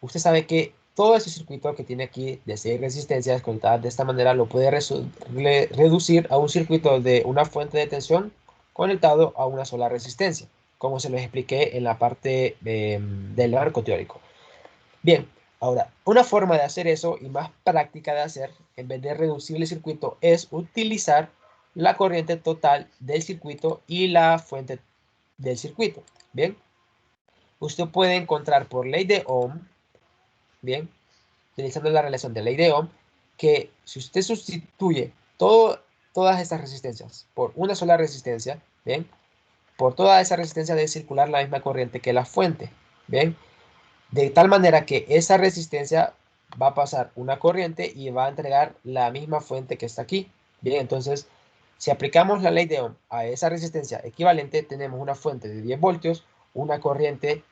usted sabe que todo ese circuito que tiene aquí de 6 resistencias conectadas de esta manera lo puede reducir a un circuito de una fuente de tensión conectado a una sola resistencia, como se los expliqué en la parte del marco teórico. Bien, ahora, una forma de hacer eso y más práctica de hacer, en vez de reducir el circuito, es utilizar la corriente total del circuito y la fuente del circuito. Bien, usted puede encontrar por ley de Ohm, bien, utilizando la relación de ley de Ohm, que si usted sustituye todas estas resistencias por una sola resistencia, bien, por toda esa resistencia debe circular la misma corriente que la fuente, bien, de tal manera que esa resistencia va a pasar una corriente y va a entregar la misma fuente que está aquí, bien, entonces si aplicamos la ley de Ohm a esa resistencia equivalente, tenemos una fuente de 10 voltios, una corriente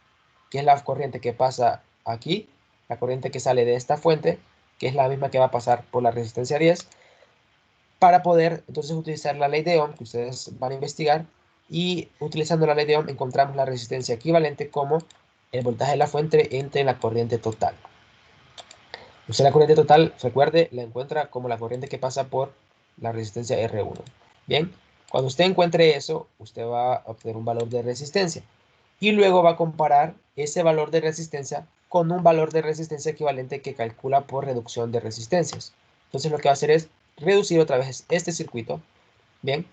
que es la corriente que pasa aquí, la corriente que sale de esta fuente, que es la misma que va a pasar por la resistencia 10, para poder entonces utilizar la ley de Ohm que ustedes van a investigar, y utilizando la ley de Ohm encontramos la resistencia equivalente como el voltaje de la fuente entre la corriente total. Usted la corriente total, recuerde, la encuentra como la corriente que pasa por la resistencia R1. Bien, cuando usted encuentre eso, usted va a obtener un valor de resistencia. Y luego va a comparar ese valor de resistencia con un valor de resistencia equivalente que calcula por reducción de resistencias. Entonces lo que va a hacer es reducir otra vez este circuito, bien,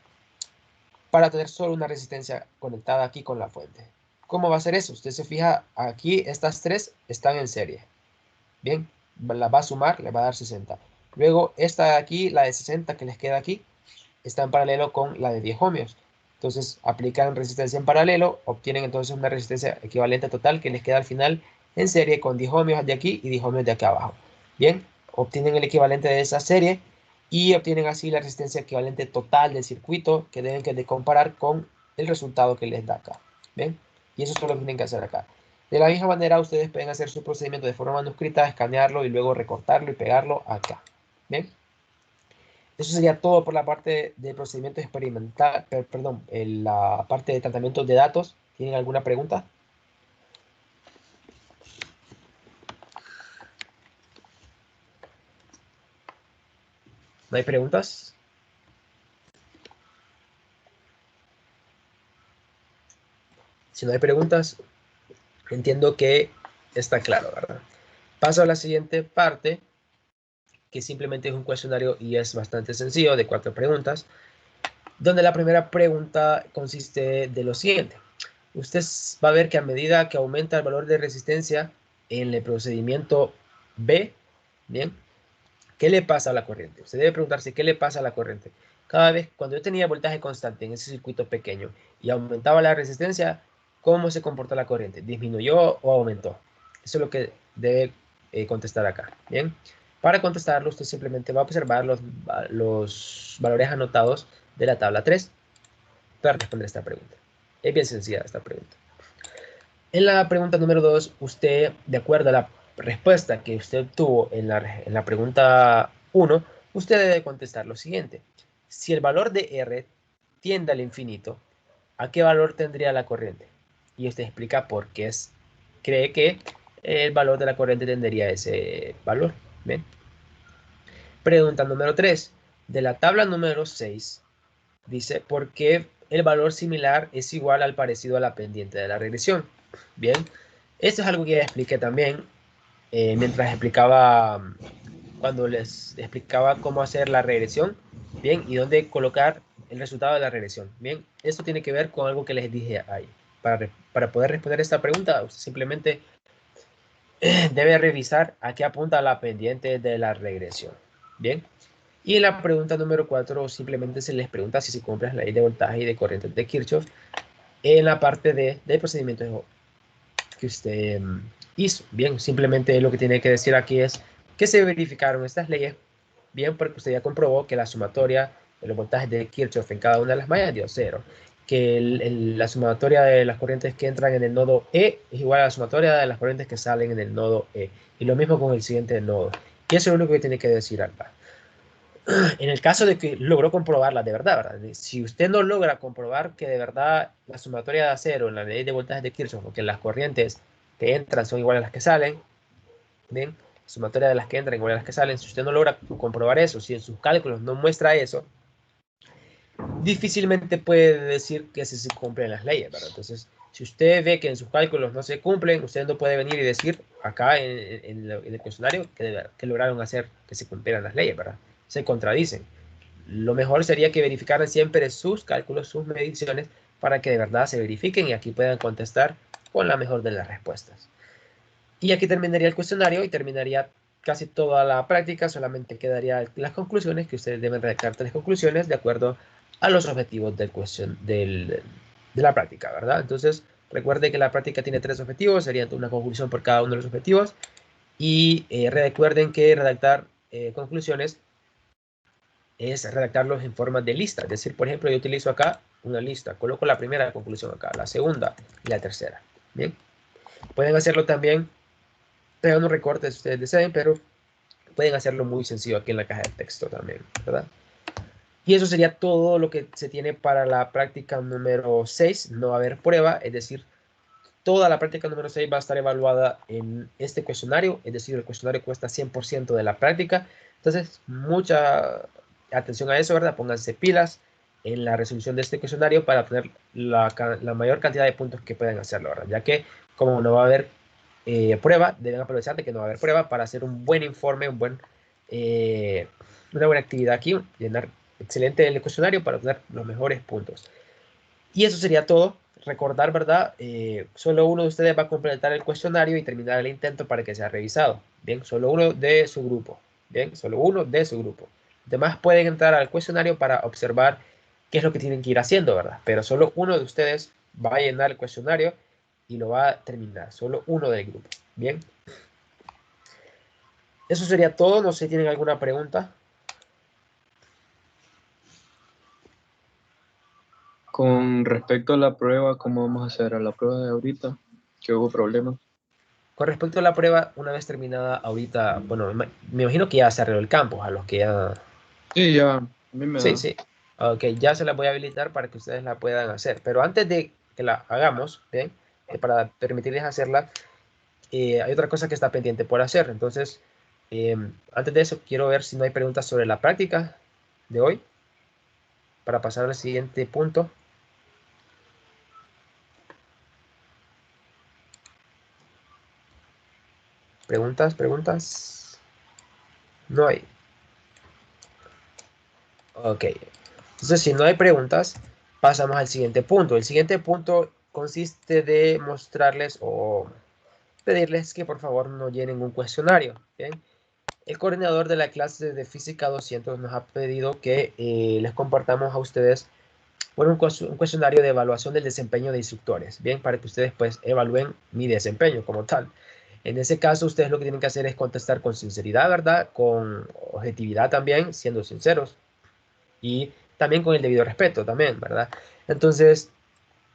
para tener solo una resistencia conectada aquí con la fuente. ¿Cómo va a ser eso? Usted se fija, aquí estas tres están en serie. Bien, la va a sumar, le va a dar 60. Luego esta de aquí, la de 60 que les queda aquí, está en paralelo con la de 10 ohmios. Entonces aplican resistencia en paralelo, obtienen entonces una resistencia equivalente total que les queda al final en serie con 10 ohmios de aquí y 10 ohmios de acá abajo. Bien, obtienen el equivalente de esa serie y obtienen así la resistencia equivalente total del circuito que deben de comparar con el resultado que les da acá. Bien, y eso es lo que tienen que hacer acá. De la misma manera, ustedes pueden hacer su procedimiento de forma manuscrita, escanearlo y luego recortarlo y pegarlo acá. ¿Bien? Eso sería todo por la parte del procedimiento experimental, perdón, la parte de tratamiento de datos. ¿Tienen alguna pregunta? ¿No hay preguntas? Si no hay preguntas, entiendo que está claro, ¿verdad? Paso a la siguiente parte, que simplemente es un cuestionario y es bastante sencillo, de 4 preguntas, donde la primera pregunta consiste de lo siguiente. Usted va a ver que a medida que aumenta el valor de resistencia en el procedimiento B, ¿bien? ¿Qué le pasa a la corriente? Usted debe preguntarse qué le pasa a la corriente. Cada vez, cuando yo tenía voltaje constante en ese circuito pequeño y aumentaba la resistencia, ¿cómo se comporta la corriente? ¿Disminuyó o aumentó? Eso es lo que debe contestar acá. Bien, para contestarlo, usted simplemente va a observar los valores anotados de la tabla 3 para responder esta pregunta. Es bien sencilla esta pregunta. En la pregunta número 2, usted, de acuerdo a la respuesta que usted obtuvo en la pregunta 1, usted debe contestar lo siguiente. Si el valor de R tiende al infinito, ¿a qué valor tendría la corriente? Y usted explica por qué cree que el valor de la corriente tendría ese valor. ¿Bien? Pregunta número 3. De la tabla número 6, dice, ¿por qué el valor similar es igual al parecido a la pendiente de la regresión? Bien, esto es algo que ya expliqué también mientras explicaba, cuando les explicaba cómo hacer la regresión, bien, y dónde colocar el resultado de la regresión. Bien, esto tiene que ver con algo que les dije ahí. Para poder responder esta pregunta, usted simplemente debe revisar a qué apunta la pendiente de la regresión. Bien, y en la pregunta número 4 simplemente se les pregunta si se cumple la ley de voltaje y de corriente de Kirchhoff en la parte del procedimiento que usted hizo. Bien, simplemente lo que tiene que decir aquí es que se verificaron estas leyes, bien, porque usted ya comprobó que la sumatoria de los voltajes de Kirchhoff en cada una de las mallas dio 0, que la sumatoria de las corrientes que entran en el nodo E es igual a la sumatoria de las corrientes que salen en el nodo E, y lo mismo con el siguiente nodo. Y eso es lo único que tiene que decir acá. En el caso de que logró comprobarla de verdad, si usted no logra comprobar que de verdad la sumatoria da 0 en la ley de voltajes de Kirchhoff, porque las corrientes que entran son iguales a las que salen, ¿bien? La sumatoria de las que entran igual a las que salen, si usted no logra comprobar eso, si en sus cálculos no muestra eso, difícilmente puede decir que se cumplen las leyes, ¿verdad? Entonces, si usted ve que en sus cálculos no se cumplen, usted no puede venir y decir acá en el cuestionario que lograron hacer que se cumplieran las leyes, ¿verdad? Se contradicen. Lo mejor sería que verificaran siempre sus cálculos, sus mediciones, para que de verdad se verifiquen y aquí puedan contestar con la mejor de las respuestas. Y aquí terminaría el cuestionario y terminaría casi toda la práctica, solamente quedarían las conclusiones, que ustedes deben redactar 3 conclusiones de acuerdo a los objetivos de la práctica, ¿verdad? Entonces, recuerde que la práctica tiene 3 objetivos, sería una conclusión por cada uno de los objetivos, y recuerden que redactar conclusiones es redactarlos en forma de lista. Es decir, por ejemplo, yo utilizo acá una lista. Coloco la primera conclusión acá, la segunda y la tercera. Bien. Pueden hacerlo también pegando un recorte si ustedes deseen, pero pueden hacerlo muy sencillo aquí en la caja de texto también, ¿verdad? Y eso sería todo lo que se tiene para la práctica número 6. No va a haber prueba, es decir, toda la práctica número 6 va a estar evaluada en este cuestionario, es decir, el cuestionario cuesta 100% de la práctica. Entonces, mucha atención a eso, ¿verdad? Pónganse pilas en la resolución de este cuestionario para tener la mayor cantidad de puntos que puedan hacerlo, ¿verdad? Ya que como no va a haber prueba, deben aprovechar de que no va a haber prueba para hacer un buen informe, un buen una buena actividad aquí, llenar excelente el cuestionario para obtener los mejores puntos. Y eso sería todo. Recordar, ¿verdad? Solo uno de ustedes va a completar el cuestionario y terminar el intento para que sea revisado. Bien, solo uno de su grupo. Bien, solo uno de su grupo. Los demás pueden entrar al cuestionario para observar qué es lo que tienen que ir haciendo, ¿verdad? Pero solo uno de ustedes va a llenar el cuestionario y lo va a terminar. Solo uno del grupo. Bien. Eso sería todo. No sé si tienen alguna pregunta. Con respecto a la prueba, ¿cómo vamos a hacer? A la prueba de ahorita, que hubo problemas. Con respecto a la prueba, una vez terminada ahorita, bueno, me imagino que ya se arregló el campus a los que ya... Sí, ya, a mí me Sí, da. sí. Ok, ya se la voy a habilitar para que ustedes la puedan hacer. Pero antes de que la hagamos, ¿bien? Para permitirles hacerla, hay otra cosa que está pendiente por hacer. Entonces, antes de eso, quiero ver si no hay preguntas sobre la práctica de hoy para pasar al siguiente punto. ¿Preguntas? ¿Preguntas? No hay. Ok. Entonces, si no hay preguntas, pasamos al siguiente punto. El siguiente punto consiste de mostrarles o pedirles que por favor no llenen un cuestionario. ¿Bien? El coordinador de la clase de Física 200 nos ha pedido que les compartamos a ustedes bueno, un cuestionario de evaluación del desempeño de instructores. Bien, para que ustedes pues evalúen mi desempeño como tal. En ese caso, ustedes lo que tienen que hacer es contestar con sinceridad, ¿verdad? Con objetividad también, siendo sinceros. Y también con el debido respeto también, ¿verdad? Entonces,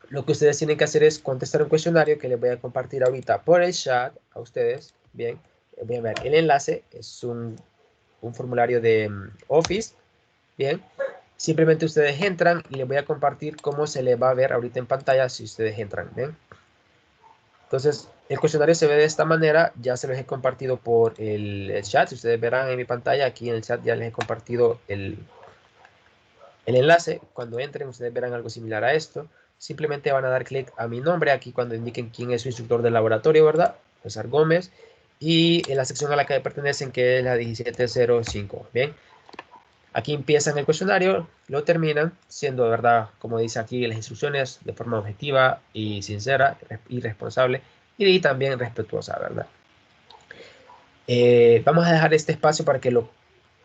lo que ustedes tienen que hacer es contestar un cuestionario que les voy a compartir ahorita por el chat a ustedes. Bien, voy a ver el enlace, es un formulario de Office. Bien, simplemente ustedes entran y les voy a compartir cómo se les va a ver ahorita en pantalla si ustedes entran. Bien, entonces el cuestionario se ve de esta manera, ya se los he compartido por el chat. Si ustedes verán en mi pantalla, aquí en el chat ya les he compartido el enlace. Cuando entren, ustedes verán algo similar a esto. Simplemente van a dar clic a mi nombre aquí cuando indiquen quién es su instructor del laboratorio, ¿verdad? César Gómez. Y en la sección a la que pertenecen, que es la 1705. Bien. Aquí empiezan el cuestionario, lo terminan siendo, ¿verdad? Como dice aquí las instrucciones, de forma objetiva y sincera y responsable. Y también respetuosa, ¿verdad? Vamos a dejar este espacio para que lo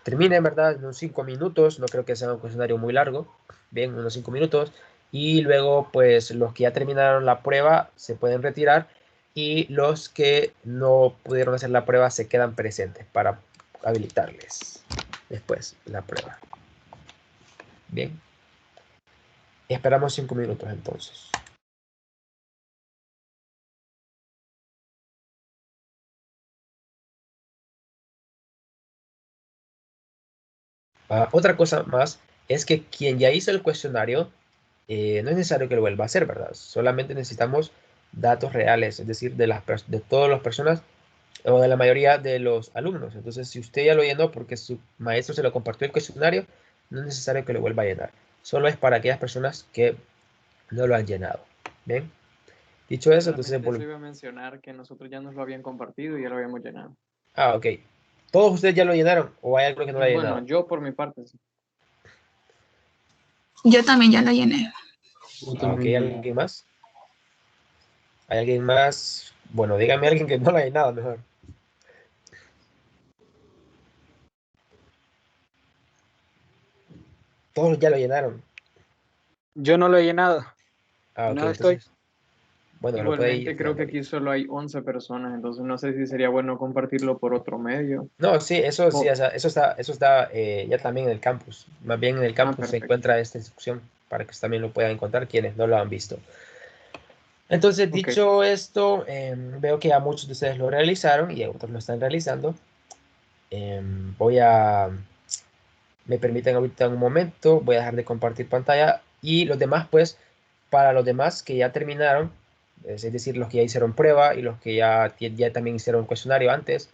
termine, ¿verdad? En unos 5 minutos, no creo que sea un cuestionario muy largo, bien, unos 5 minutos, y luego, pues, los que ya terminaron la prueba se pueden retirar, y los que no pudieron hacer la prueba se quedan presentes para habilitarles después la prueba. Bien, esperamos 5 minutos entonces. Otra cosa más es que quien ya hizo el cuestionario, no es necesario que lo vuelva a hacer, ¿verdad? Solamente necesitamos datos reales, es decir, de todas las personas o de la mayoría de los alumnos. Entonces, si usted ya lo llenó porque su maestro se lo compartió el cuestionario, no es necesario que lo vuelva a llenar. Solo es para aquellas personas que no lo han llenado. ¿Bien? Dicho eso, entonces... Realmente eso iba a mencionar que nosotros ya nos lo habían compartido y ya lo habíamos llenado. ok. ¿Todos ustedes ya lo llenaron o hay algo que no lo ha Bueno, llenado? yo por mi parte sí. Yo también ya lo llené. Ok, ¿alguien más? ¿Hay alguien más? Bueno, dígame a alguien que no lo haya llenado mejor. Todos ya lo llenaron. Yo no lo he llenado. Ok, No estoy. entonces, bueno, lo puede ir Igualmente creo llenando que ahí. aquí solo hay 11 personas, entonces no sé si sería bueno compartirlo por otro medio. No, sí, eso sí, O- o sea, eso está ya también en el campus. Más bien en el campus se perfecto. encuentra esta instrucción para que también lo puedan encontrar quienes no lo han visto. Entonces, Ok. dicho esto, veo que ya muchos de ustedes lo realizaron y otros lo están realizando. Me permiten ahorita un momento, voy a dejar de compartir pantalla y los demás, pues, para los demás que ya terminaron, es decir, los que ya hicieron prueba y los que ya también hicieron cuestionario antes,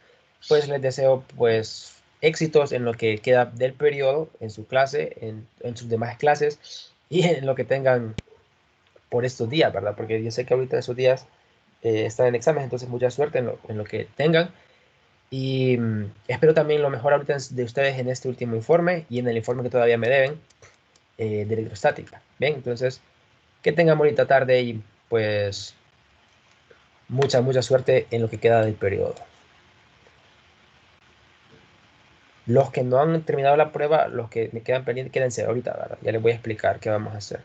pues les deseo, pues, éxitos en lo que queda del periodo, en su clase, en sus demás clases y en lo que tengan por estos días, ¿verdad? Porque yo sé que ahorita esos días están en exámenes, entonces mucha suerte en lo que tengan. Y espero también lo mejor ahorita de ustedes en este último informe y en el informe que todavía me deben de electrostática. Bien, entonces, que tengan bonita tarde y pues mucha suerte en lo que queda del periodo. Los que no han terminado la prueba, los que me quedan pendientes, quédense ahorita, ¿verdad? Ya les voy a explicar qué vamos a hacer.